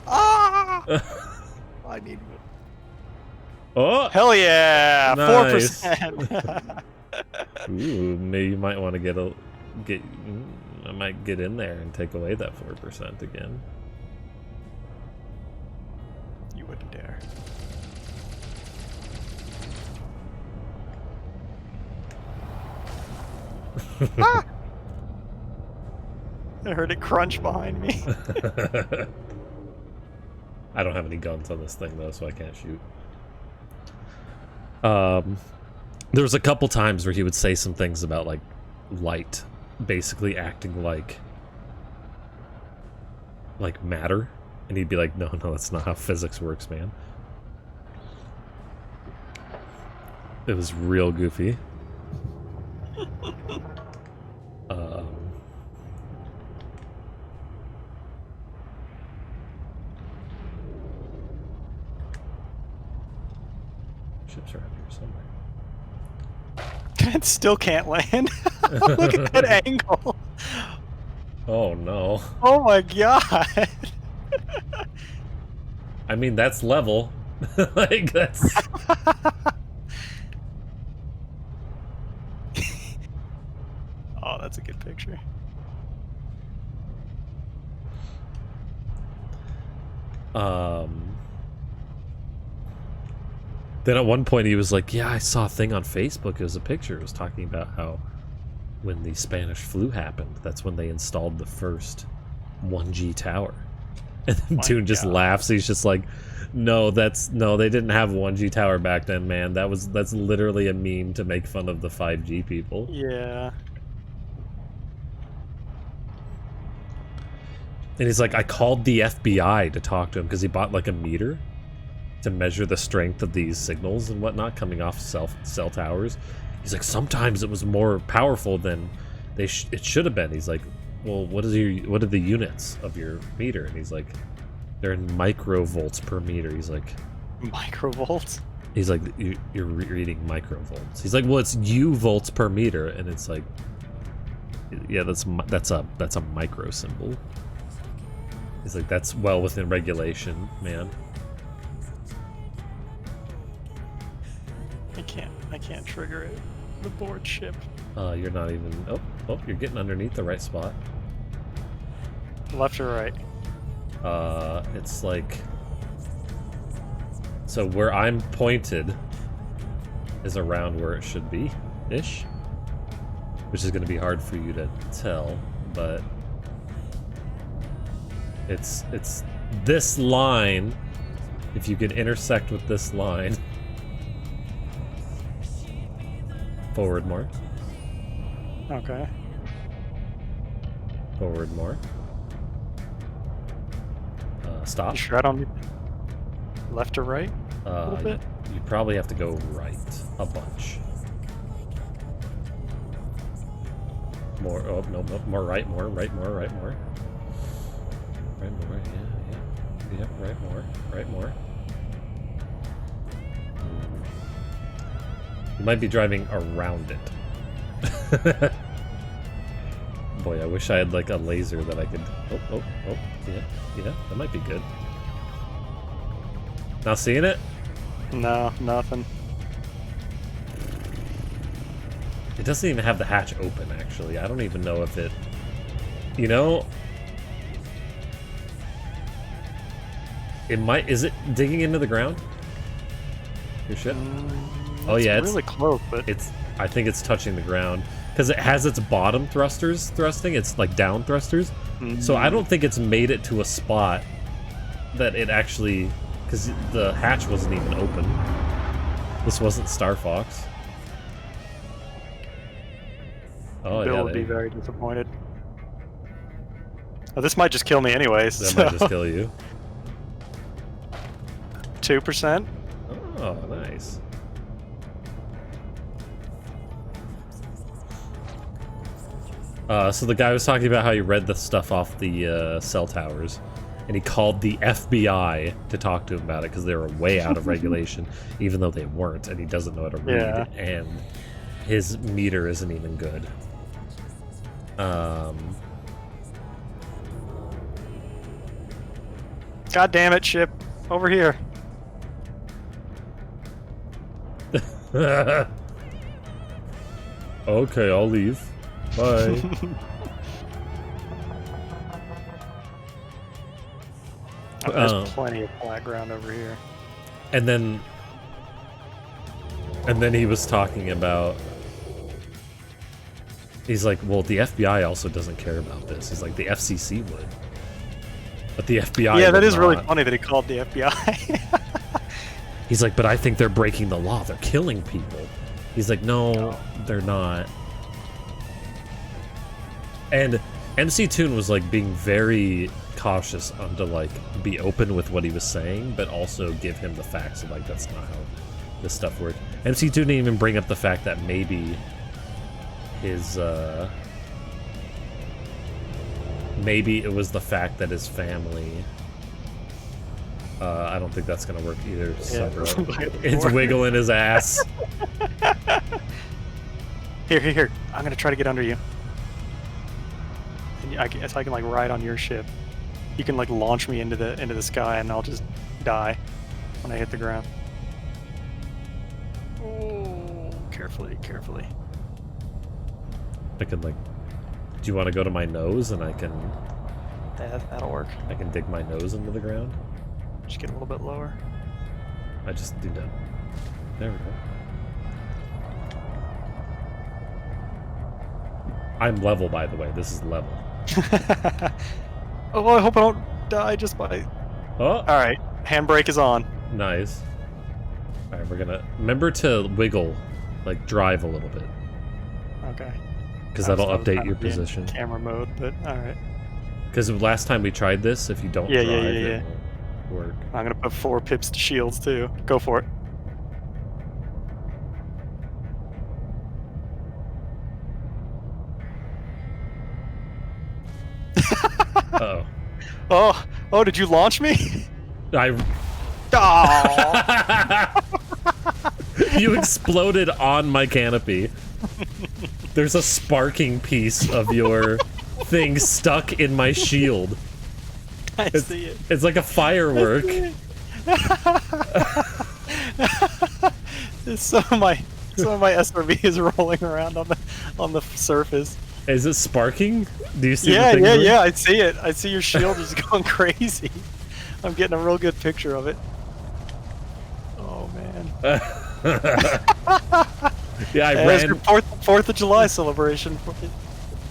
Ah! I need... Oh! Hell yeah! Nice. 4%. Ooh, maybe you might want to I might get in there and take away that 4% again. You wouldn't dare. Ah! I heard it crunch behind me. I don't have any guns on this thing though, so I can't shoot. There was a couple times where he would say some things about like light basically acting like matter, and he'd be like, no, that's not how physics works, man. It was real goofy. Ships around here somewhere. It still can't land. Look at that angle. Oh no. Oh my god. I mean, that's level. Like, that's... Oh, that's a good picture. Then at one point he was like, yeah, I saw a thing on Facebook. It was a picture. It was talking about how when the Spanish flu happened, that's when they installed the first 1G tower. And then Toon just laughs. He's just like, no, they didn't have 1G tower back then, man. That's literally a meme to make fun of the 5G people. Yeah. And he's like, I called the FBI to talk to him because he bought like a meter to measure the strength of these signals and whatnot coming off cell towers. He's like, sometimes it was more powerful than it should have been. He's like, well, what are the units of your meter? And he's like, they're in microvolts per meter. He's like, Microvolts? he's like, you're reading microvolts. He's like, well, it's U volts per meter, and it's like, yeah, that's a micro symbol. He's like, that's well within regulation, man. I can't trigger it. The board ship. You're not even. Oh, you're getting underneath the right spot. Left or right? It's like. So where I'm pointed is around where it should be, ish. Which is going to be hard for you to tell, but it's this line. If you could intersect with this line. Forward more. Okay. Forward more. Stop. You shred on me? Left or right? A little bit? You probably have to go right a bunch. More. Oh no, more right, more right, more right, more. Right more. Yeah. Yep. Right more. Right more. You might be driving around it. Boy, I wish I had like a laser that I could. Oh, yeah, that might be good. Not seeing it? No, nothing. It doesn't even have the hatch open, actually. I don't even know if it. You know. It might. Is it digging into the ground? Your ship? Oh yeah, it's really close, but I think it's touching the ground because it has its bottom thrusters thrusting. It's like down thrusters, so I don't think it's made it to a spot that it actually, because the hatch wasn't even open. This wasn't Star Fox. Oh Bill yeah, would be very disappointed. Oh, this might just kill me anyways. That might just kill you. 2%. Oh, nice. So the guy was talking about how he read the stuff off the cell towers, and he called the FBI to talk to him about it because they were way out of regulation, even though they weren't, and he doesn't know how to read, Yeah. and his meter isn't even good. God damn it, ship. Over here. Okay, I'll leave. Bye. There's plenty of flat ground over here. And then he was talking about. He's like, well, the FBI also doesn't care about this. He's like, the FCC would, but the FBI. Yeah, that would is really not. funny that he called the FBI. He's like, but I think they're breaking the law. They're killing people. He's like, no, they're not. And MC Toon was like being very cautious on to like be open with what he was saying, but also give him the facts of like that's not how this stuff works. MC Toon didn't even bring up the fact that maybe his maybe it was the fact that his family. I don't think that's gonna work either. Yeah, It's wiggling his ass. Here. I'm gonna try to get under you. And I guess I can like ride on your ship. You can like launch me into the sky, and I'll just die when I hit the ground. Oh, carefully. I can like. Do you want to go to my nose and I can That'll work. dig my nose into the ground? Just get a little bit lower. I just do that. There we go. I'm level, by the way. This is level. Oh, well, I hope I don't die just by. Oh, All right, handbrake is on. nice. All right, we're gonna remember to wiggle, like drive a little bit, Okay. because I was that'll update trying your to be in position. Camera mode, but all right. Because last time we tried this, if you don't Yeah, drive, yeah. work. I'm gonna put 4 pips to shields too. Go for it. Uh Oh, did you launch me? oh. Oh, You exploded on my canopy. There's a sparking piece of your thing stuck in my shield. I see it. It's like a firework. Some of my SRV is rolling around on the surface. Is it sparking? Do you see Yeah, the thing? yeah, going? yeah. I see it. I see your shield is going crazy. I'm getting a real good picture of it. Oh man. Yeah, It's your 4th of July celebration.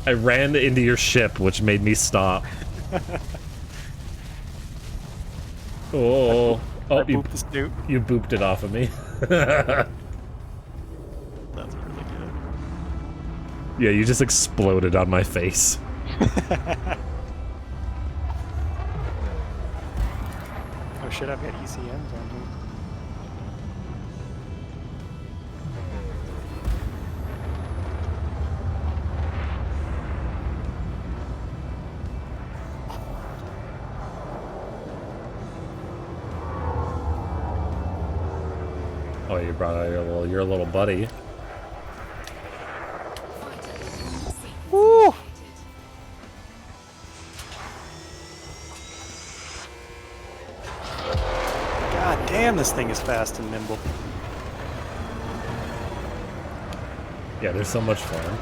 I ran into your ship, which made me stop. Oh, I you booped the snoot. booped it off of me. That's really good. Yeah, you just exploded on my face. Oh shit, I've got ECMs on here. Oh, you brought out your little buddy. Woo! God damn, this thing is fast and nimble. Yeah, there's so much fun.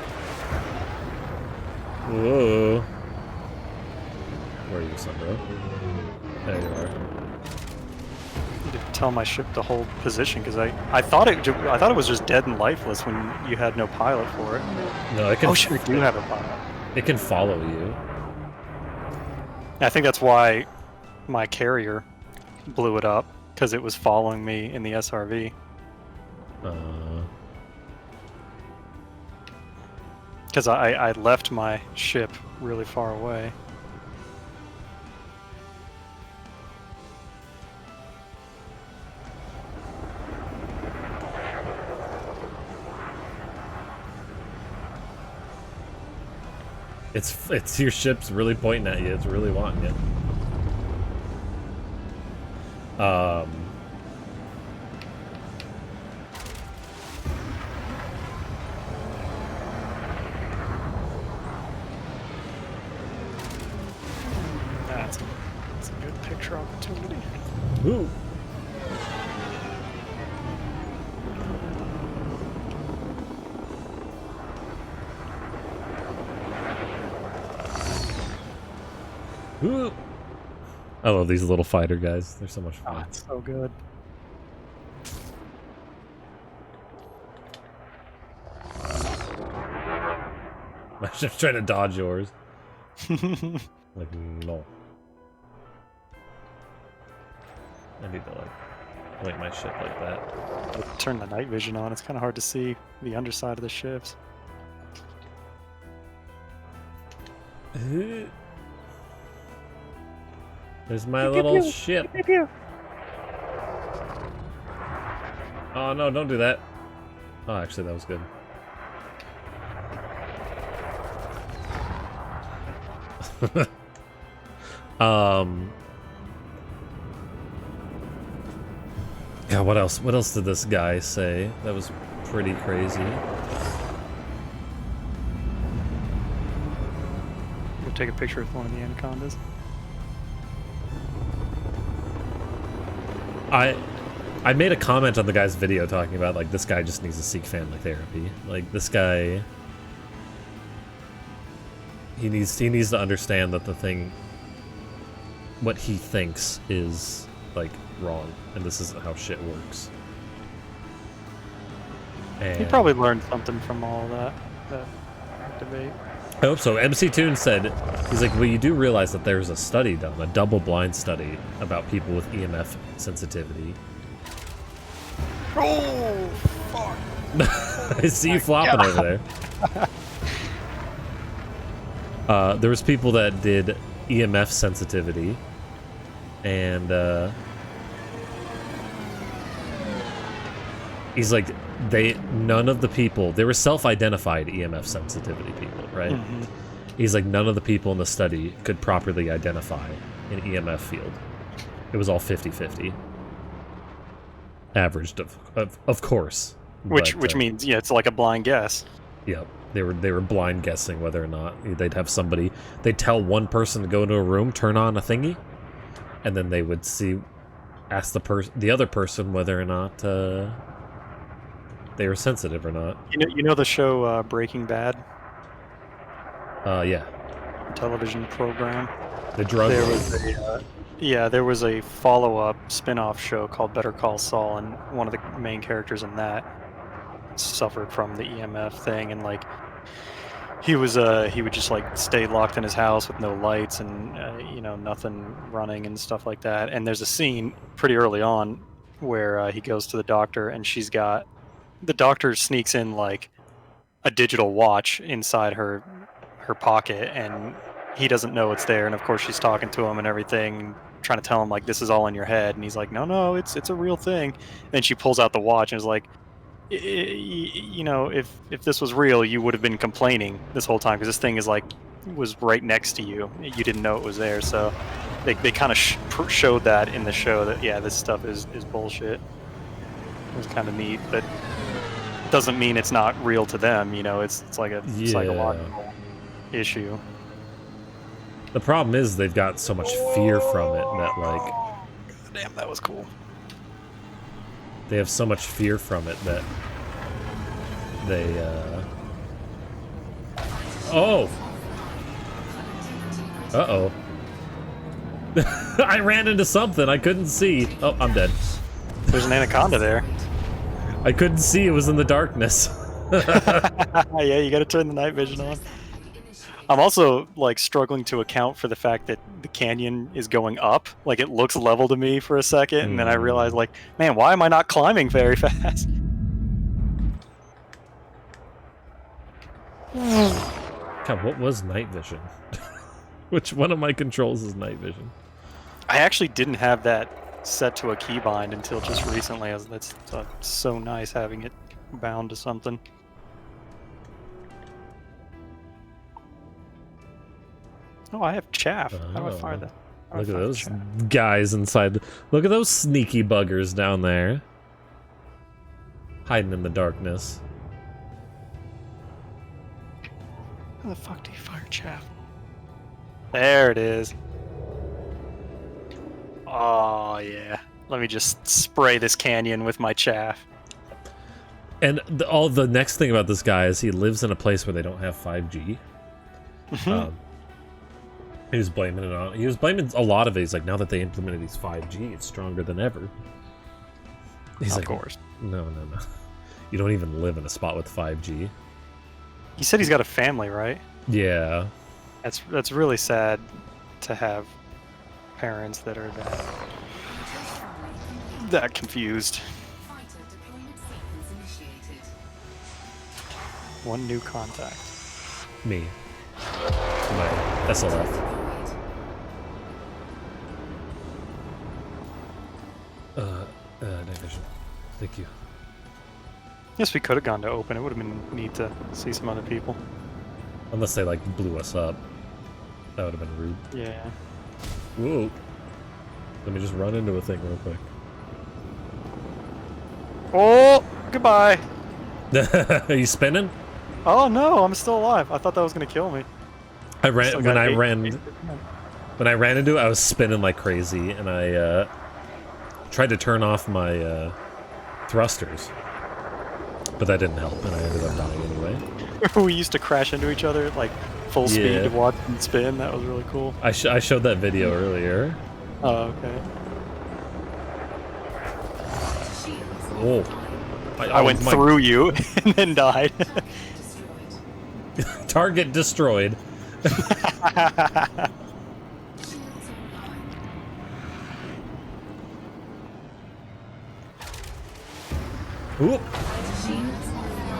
Whoa. Where are you, Sunbro? There you are. Need to tell my ship to hold position because I thought it was just dead and lifeless when you had no pilot for it. No, it can. Oh shit, we do have a pilot. It can follow you. I think that's why my carrier blew it up because it was following me in the SRV. Because I left my ship really far away. It's your ship's really pointing at you. It's really wanting you. That's a good picture opportunity. Ooh. Ooh. I love these little fighter guys. They're so much Oh, fun. it's so good. I'm just trying to dodge yours. Like, no. I need to, like, point my ship like that. Turn the night vision on. It's kind of hard to see the underside of the ships. There's my little ship. Oh no, don't do that. Oh, actually, that was good. Yeah, what else? What else did this guy say? That was pretty crazy. We'll take a picture with one of the anacondas. I made a comment on the guy's video talking about, like, this guy just needs to seek family therapy. Like, this guy, he needs to understand that the thing, what he thinks is, like, wrong, and this isn't how shit works. And He probably learned something from all that debate. I hope so. MC Toon said, he's like, well, you do realize that there's a study done, a double-blind study about people with EMF sensitivity. Oh, fuck. I see you flopping over there. There was people that did EMF sensitivity, and he's like, none of the people, they were self-identified EMF sensitivity people, right? Mhm. He's like, none of the people in the study could properly identify an EMF field. It was all 50-50. Averaged, of course. Which But, means, yeah, it's like a blind guess. Yep. They were blind guessing whether or not they'd have somebody. They'd tell one person to go into a room, turn on a thingy, and then they would ask the other person whether or not they were sensitive or not. You know the show Breaking Bad, Yeah. television program. The drug. There was there was a follow-up spin-off show called Better Call Saul, and one of the main characters in that suffered from the EMF thing, and like he would just like stay locked in his house with no lights and nothing running and stuff like that. And there's a scene pretty early on where he goes to the doctor, and the doctor sneaks in like a digital watch inside her pocket, and he doesn't know it's there. And of course she's talking to him and everything, trying to tell him like, this is all in your head, and he's like, no, it's a real thing. And she pulls out the watch and is like, if this was real, you would have been complaining this whole time, because this thing was right next to you. You didn't know it was there. So they kind of showed that in the show, that yeah, this stuff is bullshit. It was kind of neat, but doesn't mean it's not real to them. It's like a psychological issue. The problem is they've got so much fear from it that like, God damn, that was cool. they have so much fear from it that they oh. Uh-oh. I ran into something I couldn't see. Oh, I'm dead. There's an anaconda there. I couldn't see, it was in the darkness. Yeah, you gotta turn the night vision on. I'm also like struggling to account for the fact that the canyon is going up. Like, it looks level to me for a second, and then I realize, like, man, why am I not climbing very fast? God, what was night vision? Which one of my controls is night vision? I actually didn't have that set to a keybind until just recently. That's so nice having it bound to something. Oh, I have chaff. How do I fire that? How do I Look at fire those chaff? guys inside. Look at those sneaky buggers down there. Hiding in the darkness. How the fuck do you fire chaff? There it is. Oh, yeah. Let me just spray this canyon with my chaff. And the next thing about this guy is he lives in a place where they don't have 5G. He was blaming it on. He was blaming a lot of it. He's like, now that they implemented these 5G, it's stronger than ever. He's Of like, course. No. You don't even live in a spot with 5G. He said he's got a family, right? Yeah. That's really sad to have parents that are that confused. Fighter deployment sequence initiated. One new contact. Me. My SLF. Night vision. Thank you. Yes, we could have gone to open. It would have been neat to see some other people. Unless they, like, blew us up. That would have been rude. Yeah. Whoa. Let me just run into a thing real quick. Oh, goodbye. Are you spinning? Oh no, I'm still alive. I thought that was gonna kill me. I ran Still when got I eight- ran 8%. when I ran into it. I was spinning like crazy, and I tried to turn off my thrusters, but that didn't help, and I ended up dying anyway. We used to crash into each other at like full speed Yeah. to watch them spin. That was really cool. I showed that video earlier. Oh, okay. Shields Oh, I went my- through you and then died. destroyed. Target destroyed. Shields online. Ooh. Shields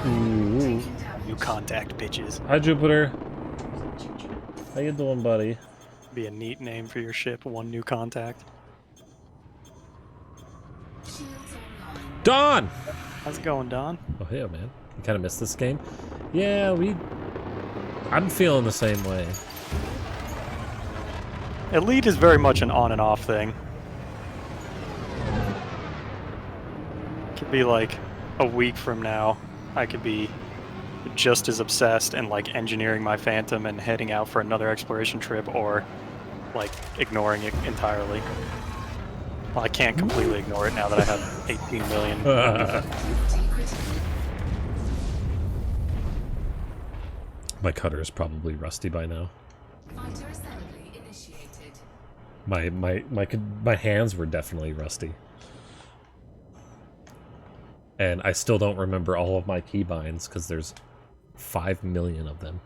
Ooh. online. New contact, bitches. Hi, Jupiter. How you doing, buddy? Be a neat name for your ship. One new contact. Don! How's it going, Don? Oh, hey, man. You kind of missed this game? Yeah, I'm feeling the same way. Elite is very much an on and off thing. Could be like a week from now, I could be just as obsessed and like engineering my Phantom and heading out for another exploration trip, or like ignoring it entirely. Well, I can't completely ignore it now that I have 18 million. My cutter is probably rusty by now. Fighter assembly initiated. My hands were definitely rusty. And I still don't remember all of my keybinds because there's 5 million of them.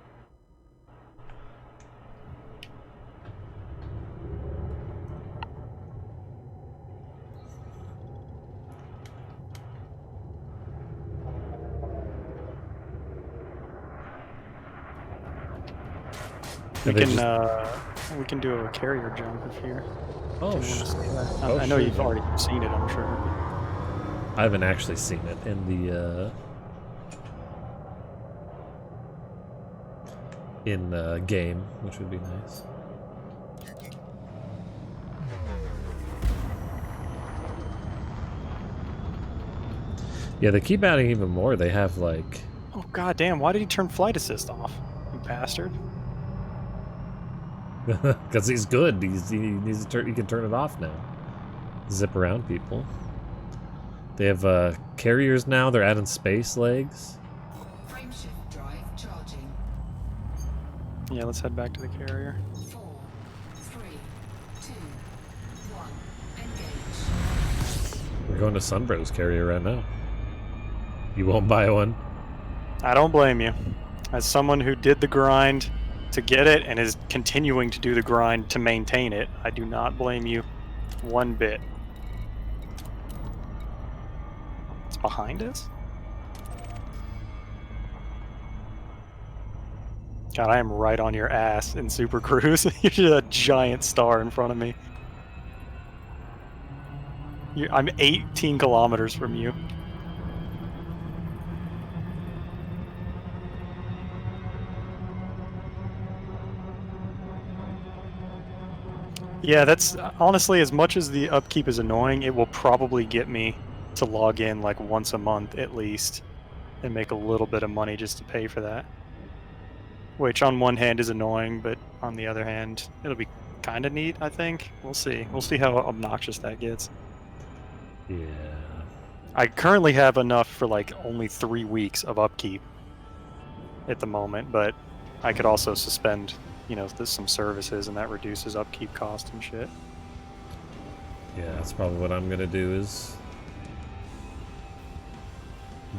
We They we can do a carrier jump if you're. Oh, if you wanna see that. oh, I know sure. you've already seen it, I'm sure. I haven't actually seen it in the game, which would be nice. Yeah, they keep adding even more. They have like Oh god damn! Why did he turn flight assist off? You bastard! because he's good. He needs to turn. He can turn it off now. Zip around people. They have carriers now. They're adding space legs. Frameshift drive charging. Yeah, let's head back to the carrier. 4, 3, 2, 1. Engage. We're going to Sunbro's carrier right now. You won't buy one. I don't blame you. As someone who did the grind to get it and is continuing to do the grind to maintain it, I do not blame you one bit. It's behind us? God, I am right on your ass in Super Cruise. You're just a giant star in front of me. I'm 18 kilometers from you. Yeah, that's honestly, as much as the upkeep is annoying, it will probably get me to log in like once a month at least and make a little bit of money just to pay for that. Which on one hand is annoying, but on the other hand, it'll be kind of neat, I think. We'll see. We'll see how obnoxious that gets. Yeah. I currently have enough for like only 3 weeks of upkeep at the moment, but I could also suspend, you know, some services, and that reduces upkeep cost and shit. Yeah, that's probably what I'm gonna do is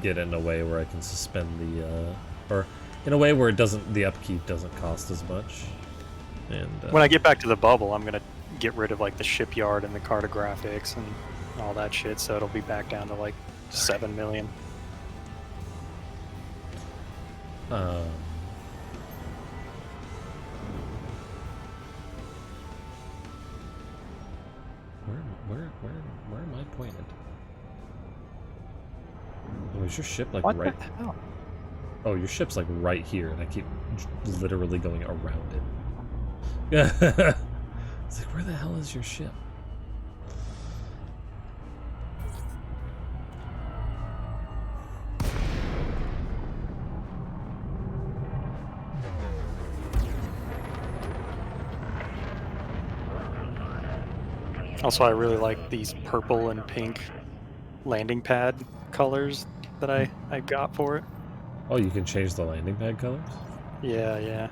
get in a way where I can suspend the or in a way where the upkeep doesn't cost as much. And When I get back to the bubble, I'm gonna get rid of like the shipyard and the cartographics and all that shit, so it'll be back down to like 7 million. Where am I pointed? Oh, is your ship like What right? the hell? Oh, your ship's like right here, and I keep literally going around it. Yeah. It's like, where the hell is your ship? Also, I really like these purple and pink landing pad colors that I got for it. Oh, you can change the landing pad colors? Yeah, yeah.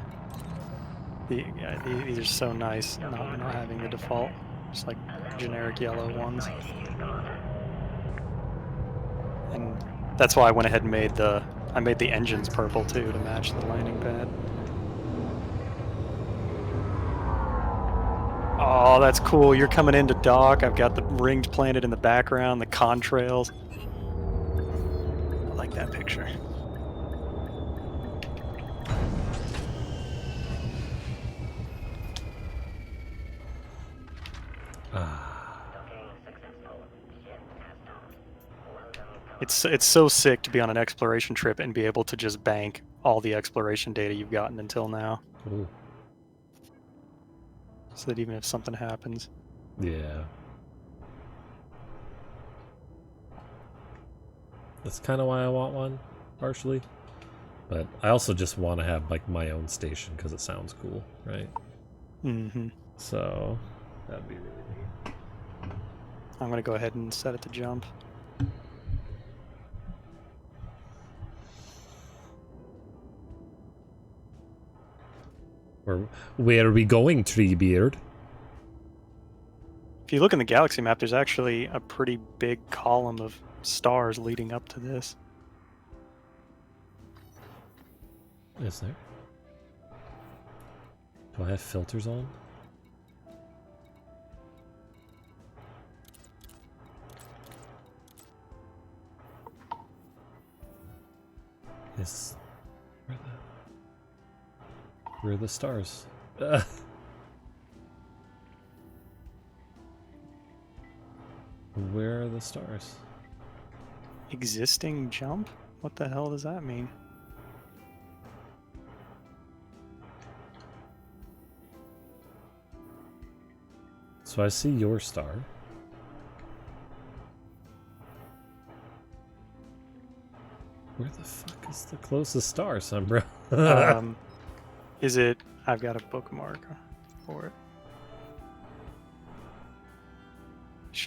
These are so nice, not having the default, just like generic yellow ones. And that's why I went ahead and made the engines purple too to match the landing pad. Oh, that's cool. You're coming into dock. I've got the ringed planet in the background, the contrails. I like that picture. It's so sick to be on an exploration trip and be able to just bank all the exploration data you've gotten until now, Ooh. so that even if something happens, Yeah. That's kind of why I want one, partially. But I also just want to have like my own station because it sounds cool, right? mm-hmm. So that'd be really neat. I'm gonna go ahead and set it to jump. Where are we going, Treebeard? If you look in the galaxy map, there's actually a pretty big column of stars leading up to this. Is there? Do I have filters on? Yes. Where are the stars? Where are the stars? Existing jump? What the hell does that mean? So I see your star. Where the fuck is the closest star, Sombra? Is it? I've got a bookmark for it.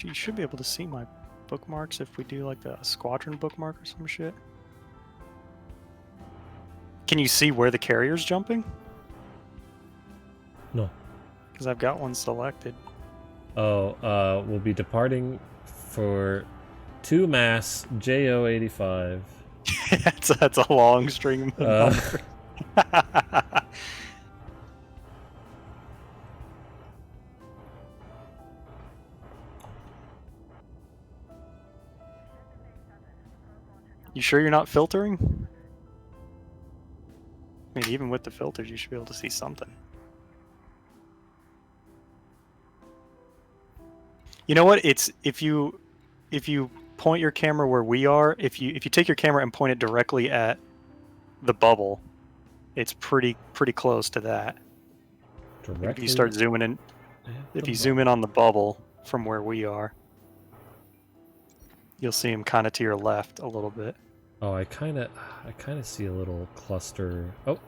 You should be able to see my bookmarks if we do like the squadron bookmark or some shit. Can you see where the carrier's jumping? No. Because I've got one selected. Oh, we'll be departing for 2 Mass JO85. that's a long string of numbers. You sure you're not filtering? I mean, even with the filters, you should be able to see something. You know what? It's if you point your camera where we are, if you take your camera and point it directly at the bubble, it's pretty close to that. Directly If you start zooming in, if you zoom in on the bubble from where we are, you'll see him kind of to your left a little bit. Oh, I kind of see a little cluster. Oh.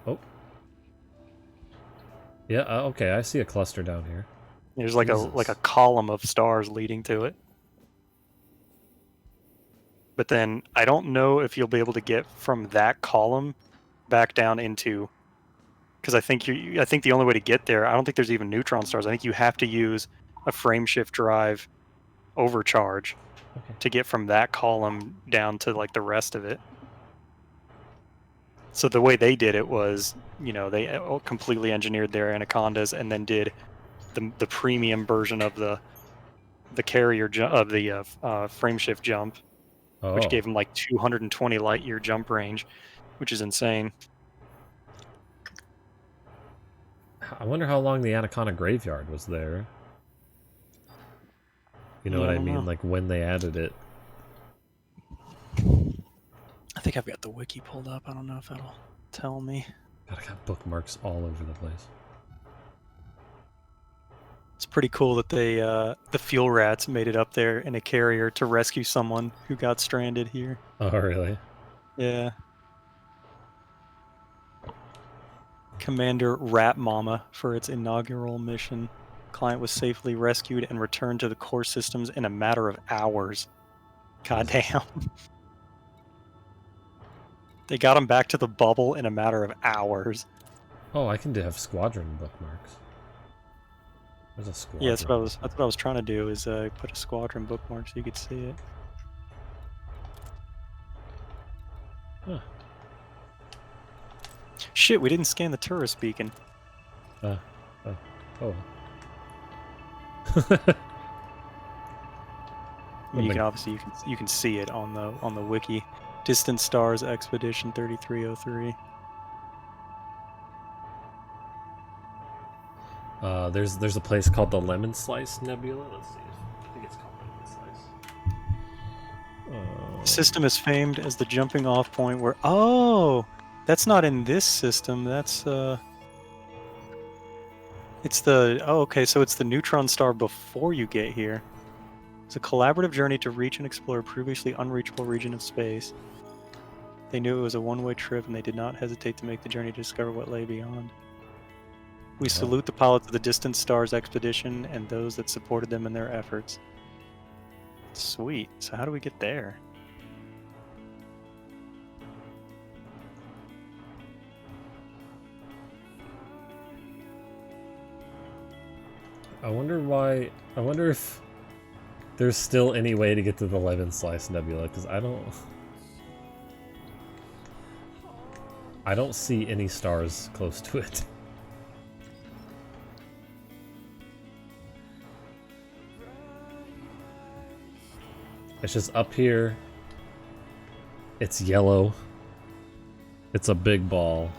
Yeah, okay, I see a cluster down here. There's like a column of stars leading to it. But then I don't know if you'll be able to get from that column back down into, because I think the only way to get there, I don't think there's even neutron stars. I think you have to use a frameshift drive overcharge to get from that column down to like the rest of it. So the way they did it was, they completely engineered their anacondas and then did the premium version of the carrier of the frameshift jump, which gave them like 220 light year jump range, which is insane. I wonder how long the Anaconda graveyard was there. You know what I mean? Like when they added it. I think I've got the wiki pulled up. I don't know if that'll tell me. God, I got bookmarks all over the place. It's pretty cool that they, the fuel rats made it up there in a carrier to rescue someone who got stranded here. Oh, really? Yeah. Commander Rat Mama for its inaugural mission. Client was safely rescued and returned to the core systems in a matter of hours. Goddamn. They got him back to the bubble in a matter of hours. Oh, I can have squadron bookmarks. There's a squadron. Yeah, that's what I was trying to do, is put a squadron bookmark so you could see it. Huh. Shit, we didn't scan the tourist beacon. Oh. I mean, you can obviously you can see it on the wiki. Distant Stars Expedition 3303. There's a place called the Lemon Slice Nebula. Let's see. I think it's called Lemon Slice. System is famed as the jumping off point where... Oh! That's not in this system. That's, It's the... Oh, okay, so it's the neutron star before you get here. It's a collaborative journey to reach and explore a previously unreachable region of space. They knew it was a one-way trip, and they did not hesitate to make the journey to discover what lay beyond. We salute the pilots of the Distant Stars expedition and those that supported them in their efforts. Sweet. So how do we get there? I wonder if there's still any way to get to the Levin Slice Nebula, because I don't see any stars close to it. It's just up here. It's yellow. It's a big ball.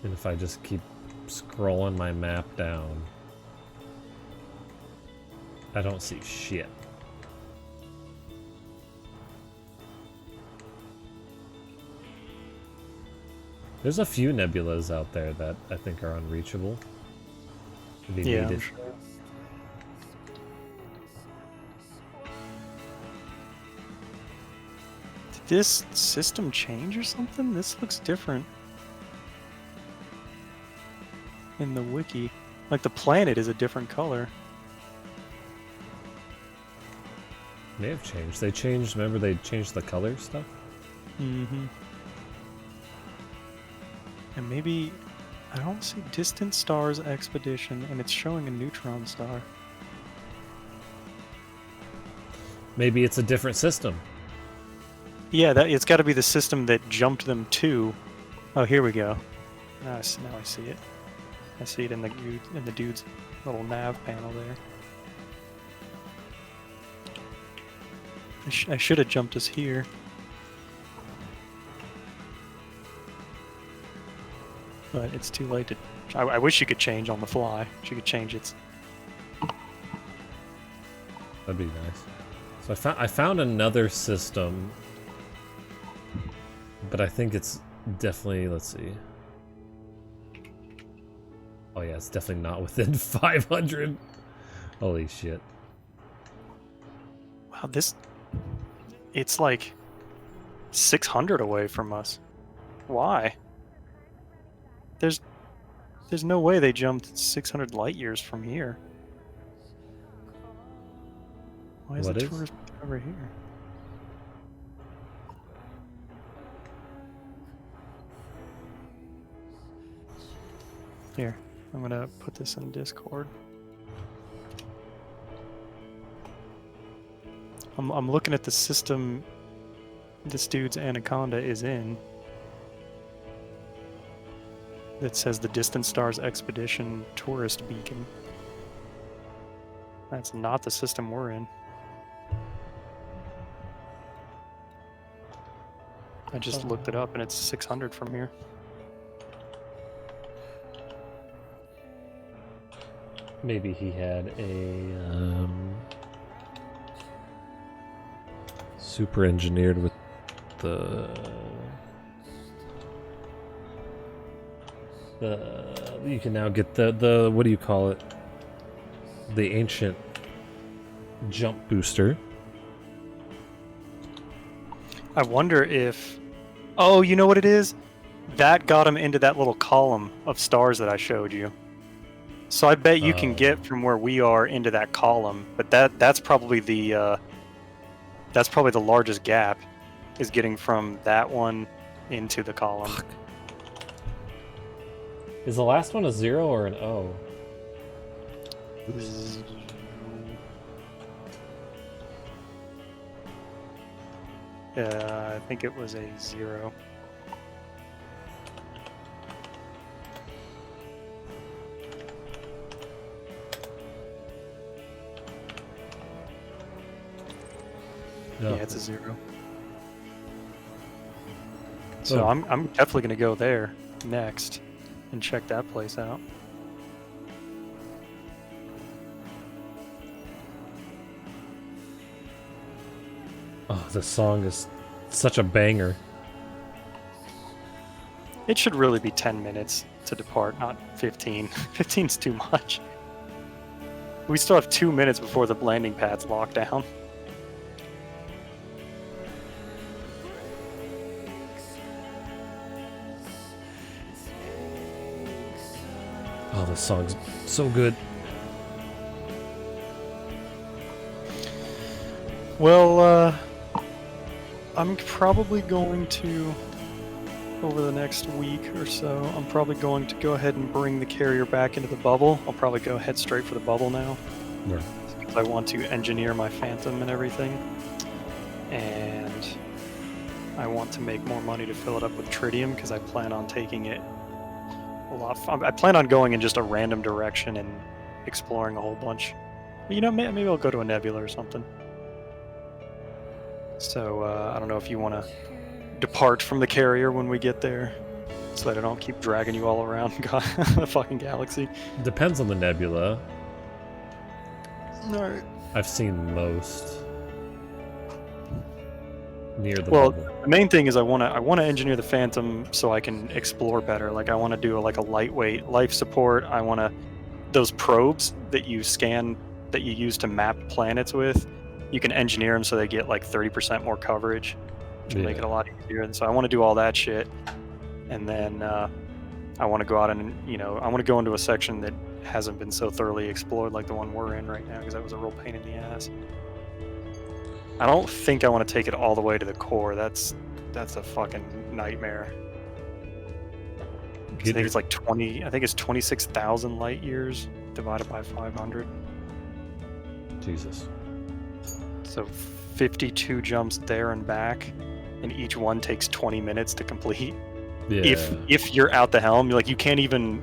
And if I just keep scrolling my map down, I don't see shit. There's a few nebulas out there that I think are unreachable. If you Yeah, need I'm it. sure. Did this system change or something? This looks different in the wiki. Like the planet is a different color. May have changed. They changed, remember they changed the color stuff? Mm-hmm. And maybe I don't see Distant Stars Expedition, and it's showing a neutron star. Maybe it's a different system. Yeah, that it's got to be the system that jumped them to. Oh, here we go. Now I see it. I see it in the dude's little nav panel there. I should have jumped us here. But it's too late to... I wish you could change on the fly. She could change its... That'd be nice. So I found another system, but I think it's definitely, let's see. Oh yeah, it's definitely not within 500. Holy shit. Wow, it's like 600 away from us. Why? There's no way they jumped 600 light years from here. Why is What the is? tourist over here? Here, I'm gonna put this in Discord. I'm looking at the system this dude's Anaconda is in. That says the Distant Stars Expedition Tourist Beacon. That's not the system we're in. I just looked it up and it's 600 from here. Maybe he had a super engineered with the you can now get the what do you call it? The ancient jump booster. I wonder if... Oh, you know what it is? That got him into that little column of stars that I showed you. So I bet you can get from where we are into that column, but that's probably the largest gap, is getting from that one into the column. Fuck. Is the last one a 0 or an O? I think it was a 0. No. Yeah, it's a 0. So Oh. I'm definitely gonna go there next and check that place out. Oh, this song is such a banger. It should really be 10 minutes to depart, not 15. 15's too much. We still have 2 minutes before the landing pad's locked down. Oh, this song's so good. Well, I'm probably going to, over the next week or so, I'm probably going to go ahead and bring the carrier back into the bubble. I'll probably go head straight for the bubble now. Where? Because I want to engineer my Phantom and everything. And I want to make more money to fill it up with tritium because I plan on taking it a lot. I plan on going in just a random direction and exploring a whole bunch. You know, maybe I'll go to a nebula or something. So I don't know if you want to depart from the carrier when we get there, so that I don't keep dragging you all around the fucking galaxy. Depends on the nebula. Alright. I've seen most near the Well, bubble. the main thing is I want to engineer the Phantom so I can explore better. Like I want to do a lightweight life support. I want to those probes that you scan that you use to map planets with. You can engineer them so they get like 30% more coverage, which will make it a lot easier. And so I want to do all that shit, and then I want to go out and I want to go into a section that hasn't been so thoroughly explored like the one we're in right now, because that was a real pain in the ass. I don't think I want to take it all the way to the core. That's a fucking nightmare. I think it's like 20. I think it's 26,000 light years divided by 500. Jesus. So 52 jumps there and back, and each one takes 20 minutes to complete. Yeah. If you're out the helm, you can't even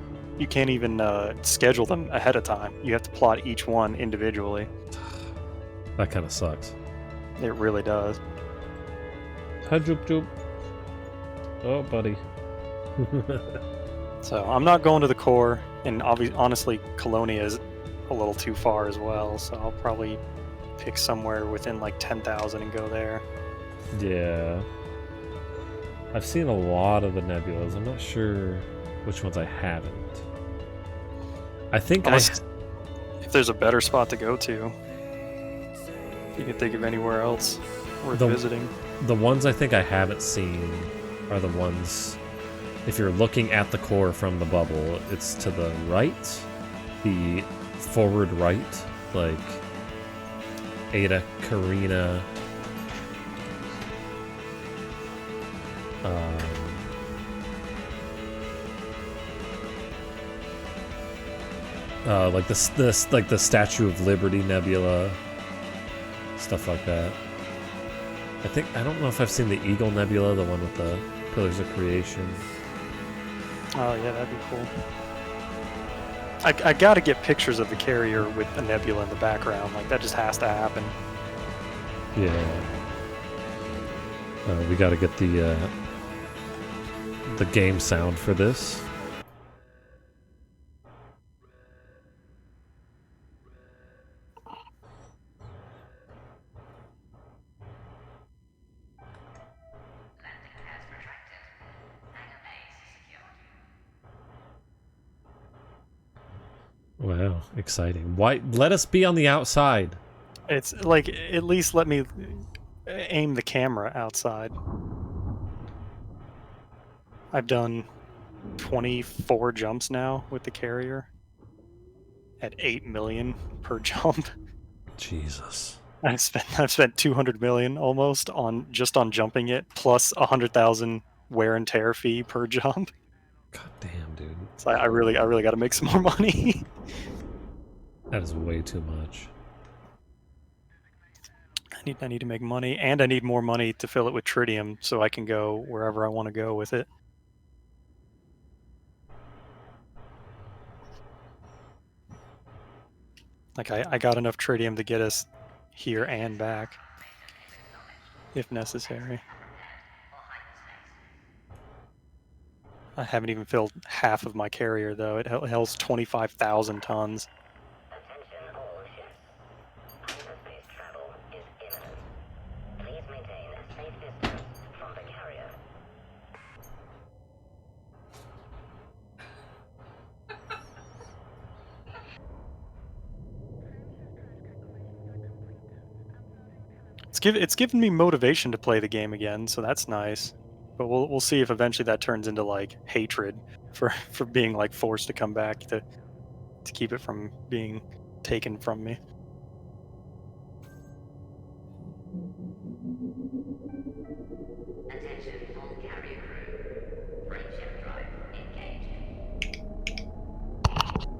schedule them ahead of time. You have to plot each one individually. That kind of sucks. It really does. Hi, Joop Joop. Oh, buddy. So I'm not going to the core, and honestly, Colonia is a little too far as well. So I'll probably pick somewhere within like 10,000 and go there. Yeah. I've seen a lot of the nebulas. I'm not sure which ones I haven't. I think Unless, if there's a better spot to go to. If you can think of anywhere else worth visiting. The ones I think I haven't seen are the ones, if you're looking at the core from the bubble, it's to the right, the forward right, like Eta Carina. Like the Statue of Liberty Nebula, stuff like that. I don't know if I've seen the Eagle Nebula, the one with the Pillars of Creation. Oh yeah, that'd be cool. I gotta get pictures of the carrier with a nebula in the background. Like that just has to happen. Yeah. We gotta get the game sound for this. Wow, exciting. Why? Let us be on the outside. It's like, at least let me aim the camera outside. I've done 24 jumps now with the carrier at 8 million per jump. Jesus. I've spent 200 million almost on jumping it, plus 100,000 wear and tear fee per jump. God damn, dude. So I really got to make some more money. That is way too much. I need to make money, and I need more money to fill it with tritium so I can go wherever I want to go with it. Like I got enough tritium to get us here and back, if necessary. I haven't even filled half of my carrier though. It holds 25,000 tons. Attention all ships. Hyperspace travel is imminent. Please maintain It's given me motivation to play the game again, so that's nice. But we'll see if eventually that turns into like hatred for being like forced to come back to keep it from being taken from me. Attention all carrier crew. Frameshift drive engaged. Attention.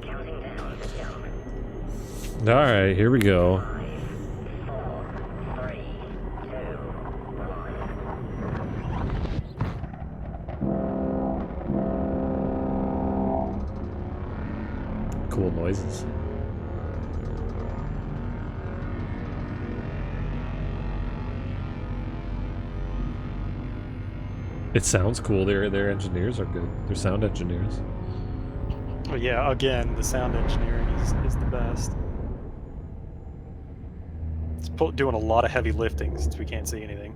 Counting down, gentlemen. All right, here we go. 5, 4, 3, 2, 1. Cool noises. It sounds cool. Their engineers are good. Their sound engineers. But yeah, again, the sound engineering is the best. It's doing a lot of heavy lifting since we can't see anything.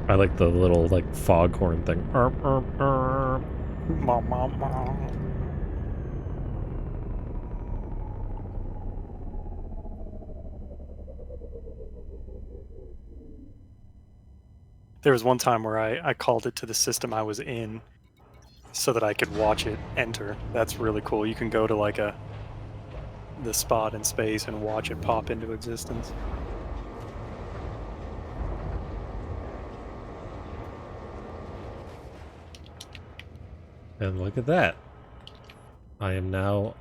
I like the little like foghorn thing. Ma, ma, ma. There was one time where I called it to the system I was in so that I could watch it enter. That's really cool. You can go to like the spot in space and watch it pop into existence. And look at that. I am now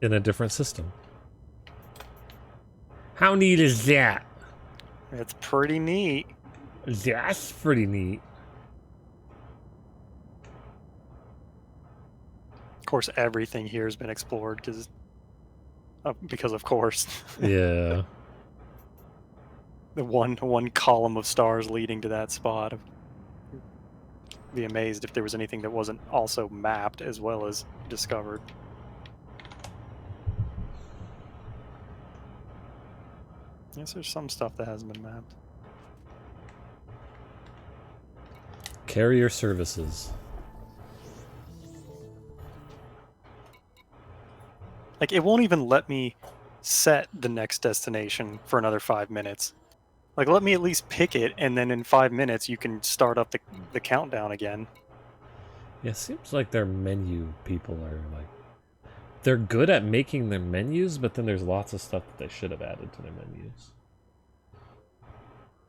in a different system. How neat is that? It's pretty neat. That's pretty neat. Of course, everything here has been explored because of course. Yeah. The one column of stars leading to that spot. Be amazed if there was anything that wasn't also mapped as well as discovered. Yes, there's some stuff that hasn't been mapped. Carrier services. Like, it won't even let me set the next destination for another 5 minutes. Like, let me at least pick it, and then in 5 minutes you can start up the countdown again. Yeah, it seems like their menu people are like... They're good at making their menus, but then there's lots of stuff that they should have added to their menus.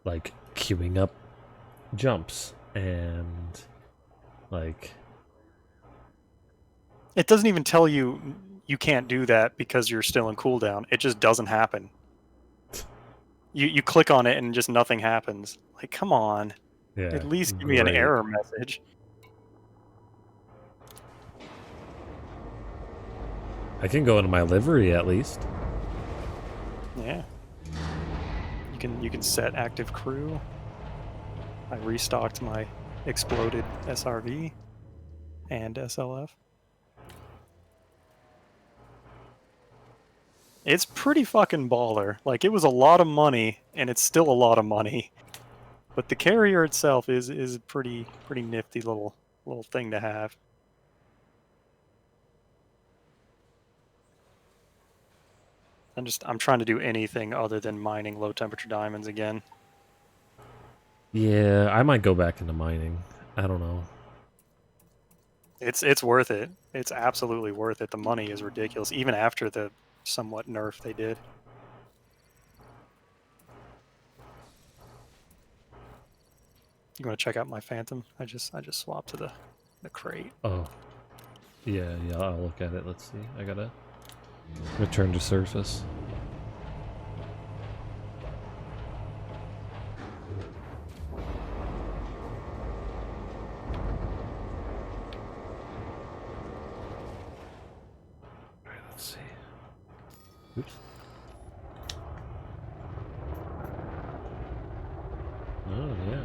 Like queuing up jumps and like... It doesn't even tell you you can't do that because you're still in cooldown. It just doesn't happen. You click on it and just nothing happens. Like, come on. Yeah, At least give me an great. error message. I can go into my livery at least. Yeah. You can set active crew. I restocked my exploded SRV and SLF. It's pretty fucking baller. Like, it was a lot of money, and it's still a lot of money. But the carrier itself is a pretty nifty little thing to have. I'm trying to do anything other than mining low temperature diamonds again. Yeah, I might go back into mining. I don't know. It's worth it. It's absolutely worth it. The money is ridiculous, even after the somewhat nerf they did. You want to check out my Phantom? I just swapped to the crate. Oh. Yeah, I'll look at it. Let's see. I gotta return to surface. Oops. Oh, yeah.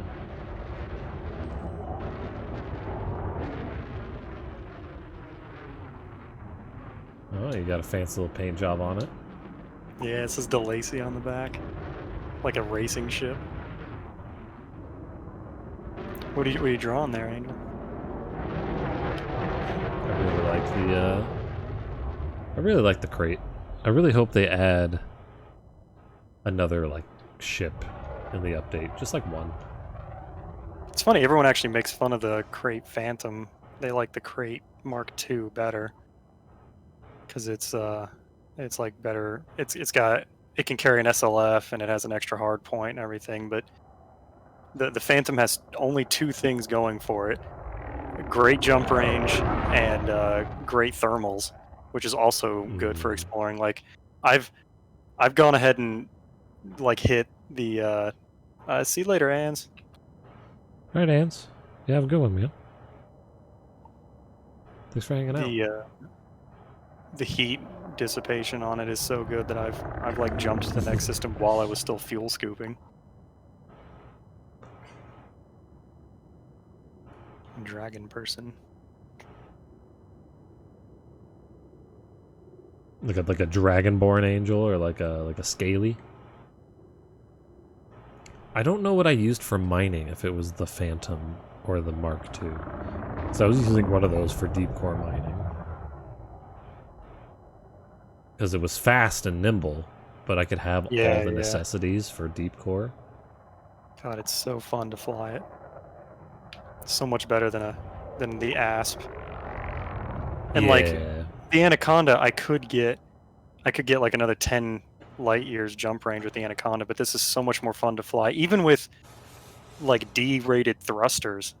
Oh, you got a fancy little paint job on it. Yeah, it says DeLacy on the back. Like a racing ship. What are you drawing there, Angel? I really like the, I really like the crate. I really hope they add another, like, ship in the update. Just like one. It's funny, everyone actually makes fun of the Crate Phantom. They like the Crate Mark II better. Because it's like better. It can carry an SLF and it has an extra hard point and everything, but the Phantom has only two things going for it: great jump range and great thermals, which is also good for exploring. Like I've gone ahead and like hit the see you later, Ans. Alright, Ants. Yeah, have a good one, man. Thanks for hanging out. The heat dissipation on it is so good that I've like jumped to the next system while I was still fuel scooping. Dragon person. Like a dragonborn angel or like a scaly. I don't know what I used for mining, if it was the Phantom or the Mark II. So I was using one of those for deep core mining. Because it was fast and nimble, but I could have all the necessities for deep core. God, it's so fun to fly it. It's so much better than the Asp. And like the Anaconda, I could get like another 10 light years jump range with the Anaconda, but this is so much more fun to fly, even with like D-rated thrusters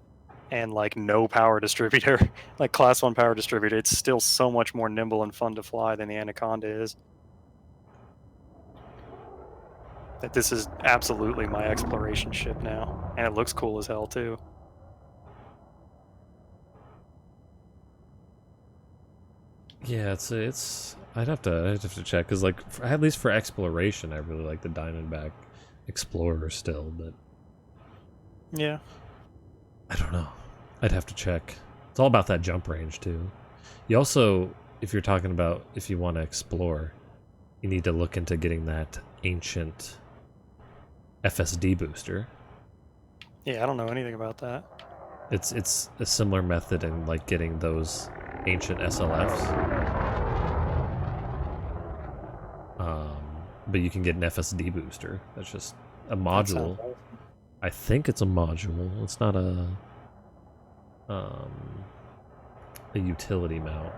and like no power distributor, like class 1 power distributor. It's still so much more nimble and fun to fly than the Anaconda is. That this is absolutely my exploration ship now, and it looks cool as hell too. Yeah, it's. I'd have to check because, like, at least for exploration, I really like the Diamondback Explorer still, but yeah, I don't know. I'd have to check. It's all about that jump range too. You also, if you're talking about if you want to explore, you need to look into getting that ancient FSD booster. Yeah, I don't know anything about that. It's a similar method in like getting those ancient SLFs. But you can get an FSD booster. That's just a module. I think it's a module. It's not a utility mount.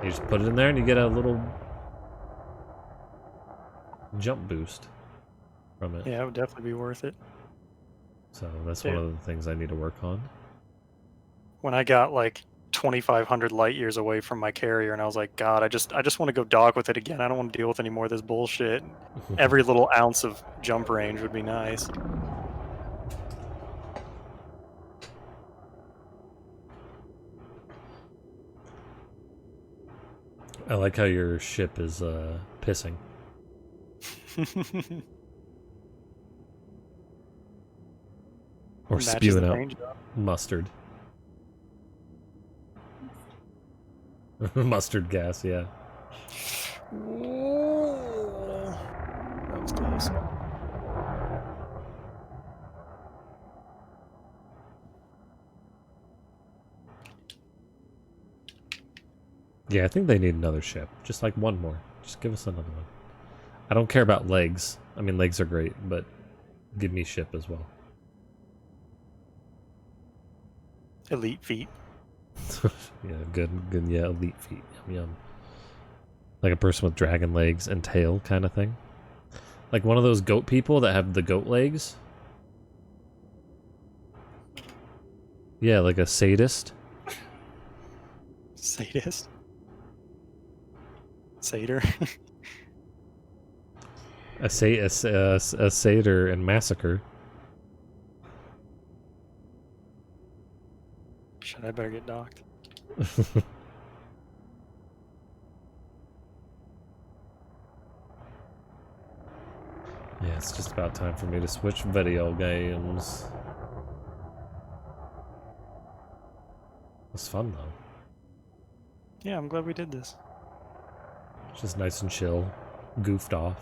You just put it in there and you get a little jump boost from it. Yeah, it would definitely be worth it. So that's one of the things I need to work on. When I got like 2,500 light years away from my carrier, and I was like, God, I just want to go dock with it again. I don't want to deal with any more of this bullshit. Every little ounce of jump range would be nice. I like how your ship is pissing. Or spewing out mustard. Mustard gas, yeah. That was close. Yeah, I think they need another ship. Just like one more. Just give us another one. I don't care about legs. I mean, legs are great, but give me ship as well. Elite feet. Yeah, good, yeah, elite feet. Yum, yum. Like a person with dragon legs and tail kind of thing. Like one of those goat people that have the goat legs. Yeah, like a sadist. Sadist? Satyr? a satyr and massacre. Shit, I better get docked. it's just about time for me to switch video games. It was fun though. Yeah, I'm glad we did this. Just nice and chill, goofed off.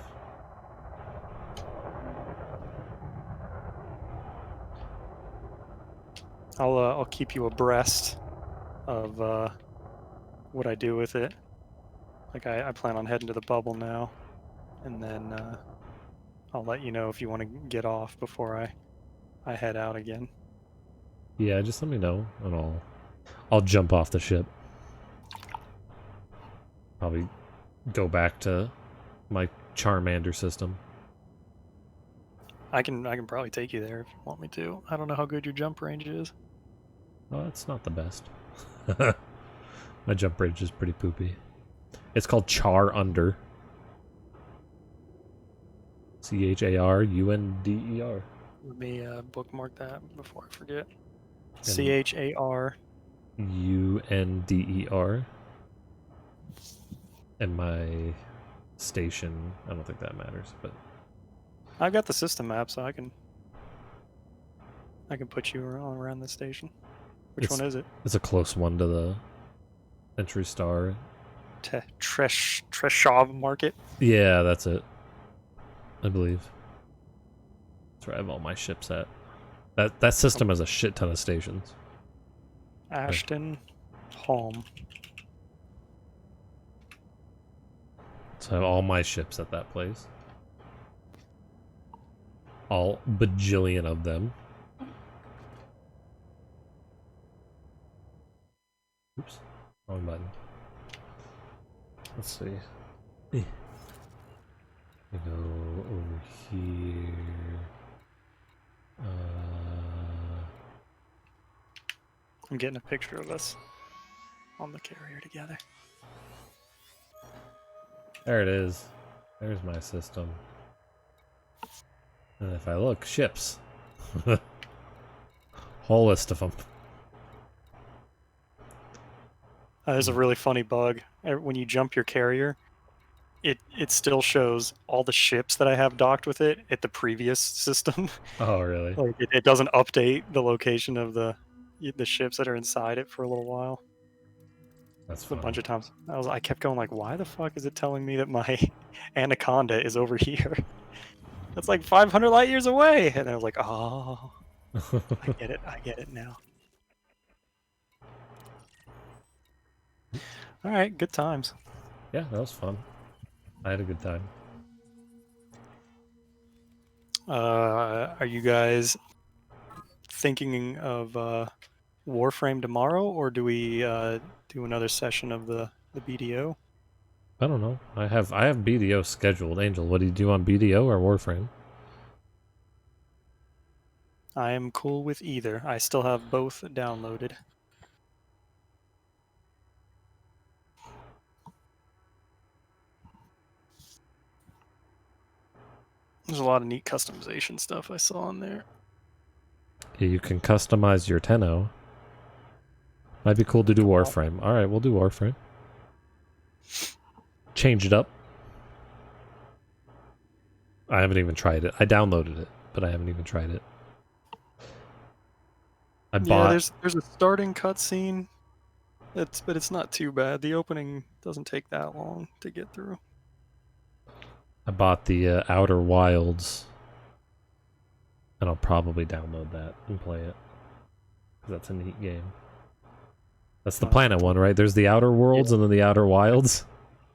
I'll keep you abreast of what I do with it. Like I plan on heading to the bubble now, and then I'll let you know if you want to get off before I head out again. Yeah, just let me know, and I'll jump off the ship. Probably go back to my Charmander system. I can probably take you there if you want me to. I don't know how good your jump range is. Oh, it's not the best. My jump range is pretty poopy. It's called Char Under. CHARUNDER. Let me bookmark that before I forget. CHAR. UNDER. And my station, I don't think that matters, but I've got the system map, so I can put you around the station. Which one is it? it's a close one to the entry star. Treshov Market. Yeah, that's it. I believe. That's where I have all my ships at. That system has a shit ton of stations. Ashton Home. So I have all my ships at that place. All bajillion of them. Oops. Wrong button. Let's see. We go over here. I'm getting a picture of us on the carrier together. There it is. There's my system. And if I look, ships. Whole list of them. There's a really funny bug. When you jump your carrier, it still shows all the ships that I have docked with it at the previous system. Oh, really? Like it doesn't update the location of the ships that are inside it for a little while. That's A funny. bunch of times. I kept going like, why the fuck is it telling me that my Anaconda is over here? That's like 500 light years away. And I was like, oh, I get it now. All right, good times. Yeah, that was fun. I had a good time. Are you guys thinking of Warframe tomorrow, or do we do another session of the BDO? I don't know. I have BDO scheduled. Angel, what do you do on BDO or Warframe? I am cool with either. I still have both downloaded. There's a lot of neat customization stuff I saw in there. Yeah, you can customize your Tenno. Might be cool to do Warframe. Alright, we'll do Warframe. Change it up. I haven't even tried it. I downloaded it, but I haven't even tried it. I bought... Yeah, there's a starting cutscene. But it's not too bad. The opening doesn't take that long to get through. I bought the Outer Wilds, and I'll probably download that and play it, because that's a neat game. That's the Planet one, right? There's the Outer Worlds and then the Outer Wilds.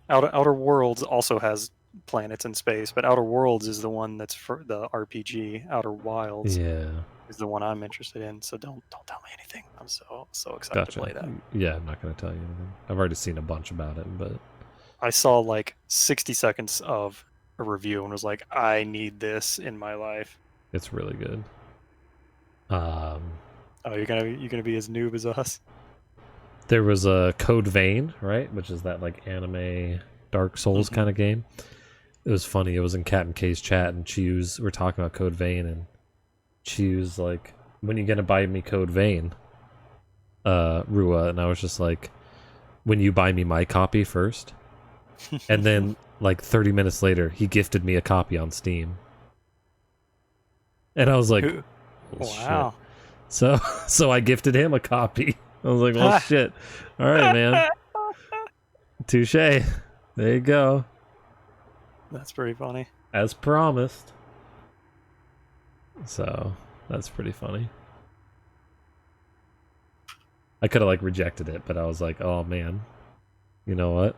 Outer Worlds also has planets in space, but Outer Worlds is the one that's for the RPG. Outer Wilds Yeah, is the one I'm interested in. So don't tell me anything. I'm so excited gotcha. to play that. Yeah, I'm not going to tell you anything. I've already seen a bunch about it, but I saw like 60 seconds of a review and was like, I need this in my life. it's really good. Oh, you're gonna be as noob as us. There was a Code Vein, right? Which is that like anime Dark Souls kind of game. It was funny. It was in Cat and K's chat, and we're talking about Code Vein, and she was like, "When you gonna buy me Code Vein, Rua?" And I was just like, "When you buy me my copy first." And then like 30 minutes later, he gifted me a copy on Steam. And I was like, Who- "Oh, shit." wow. So I gifted him a copy. I was like, well, shit. All right, man. Touche. There you go. That's pretty funny. As promised. So that's pretty funny. I could have like rejected it, but I was like, oh man. You know what?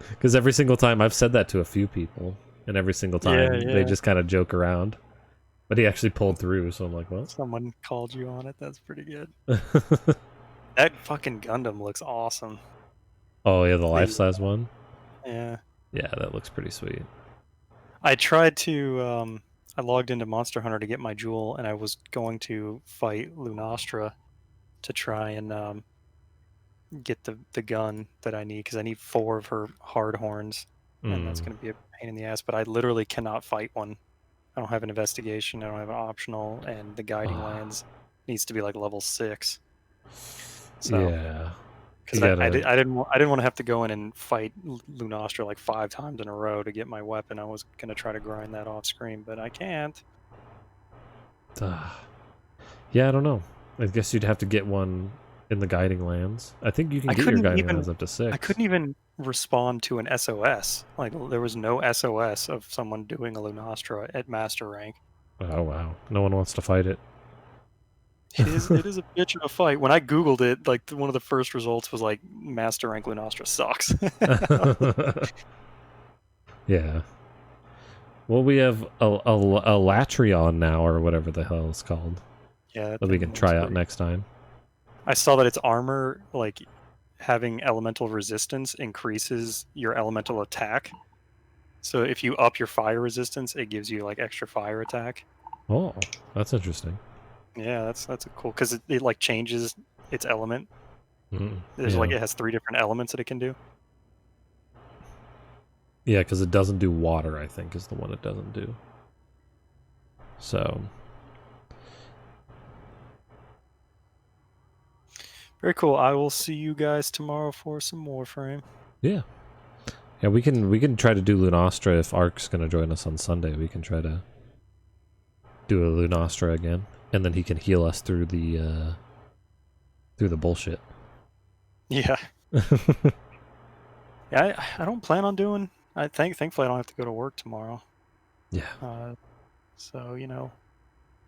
Because every single time I've said that to a few people, and every single time Yeah, they yeah. just kind of joke around. But he actually pulled through, so I'm like, well. Someone called you on it. That's pretty good. That fucking Gundam looks awesome. Oh yeah, the life-size one. Yeah. Yeah, that looks pretty sweet. I tried to. I logged into Monster Hunter to get my jewel, and I was going to fight Lunastra to try and get the gun that I need because I need 4 of her hard horns, and that's Mm. going to be a pain in the ass. But I literally cannot fight one. I don't have an investigation. I don't have an optional, and the guiding Ah. lands needs to be like level 6. So Yeah. because You I gotta- I didn't want to have to go in and fight Lunastra like 5 times in a row to get my weapon. I was gonna try to grind that off screen, but I can't. Yeah, I don't know. I guess you'd have to get one in the guiding lands. I think you can I get your couldn't guiding even- lands up to 6. I couldn't even respond to an SOS. Like there was no SOS of someone doing a Lunastra at master rank. Oh wow. No one wants to fight it. It is a bitch of a fight. When I googled it, like one of the first results was like master rank Lunastra sucks. Yeah. Well, we have a Latrion now, or whatever the hell it's called, Yeah, that we can looks try out pretty- next time. I saw that its armor, like having elemental resistance, increases your elemental attack. So if you up your fire resistance, it gives you like extra fire attack. Oh, that's interesting. Yeah, that's a cool because it like changes its element. Mm, There's yeah. like it has 3 different elements that it can do. Yeah, because it doesn't do water, I think, is the one it doesn't do. So, Very cool. I will see you guys tomorrow for some Warframe. yeah. Yeah, we can try to do Lunastra if Ark's gonna join us on Sunday. We can try to do a Lunastra again, and then he can heal us through the bullshit. Yeah, yeah. I don't plan on doing. Thankfully I don't have to go to work tomorrow. Yeah. So you know,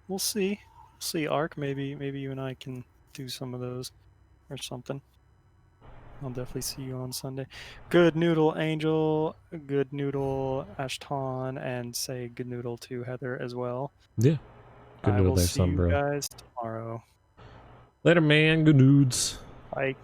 we'll see. We'll see. Arc. Maybe you and I can do some of those or something. I'll definitely see you on Sunday. Good noodle, Angel. Good noodle, Ashton, and say good noodle to Heather as well. Yeah. Good I noodle will there, see son, you bro. guys tomorrow. Later, man. Good nudes. Bye.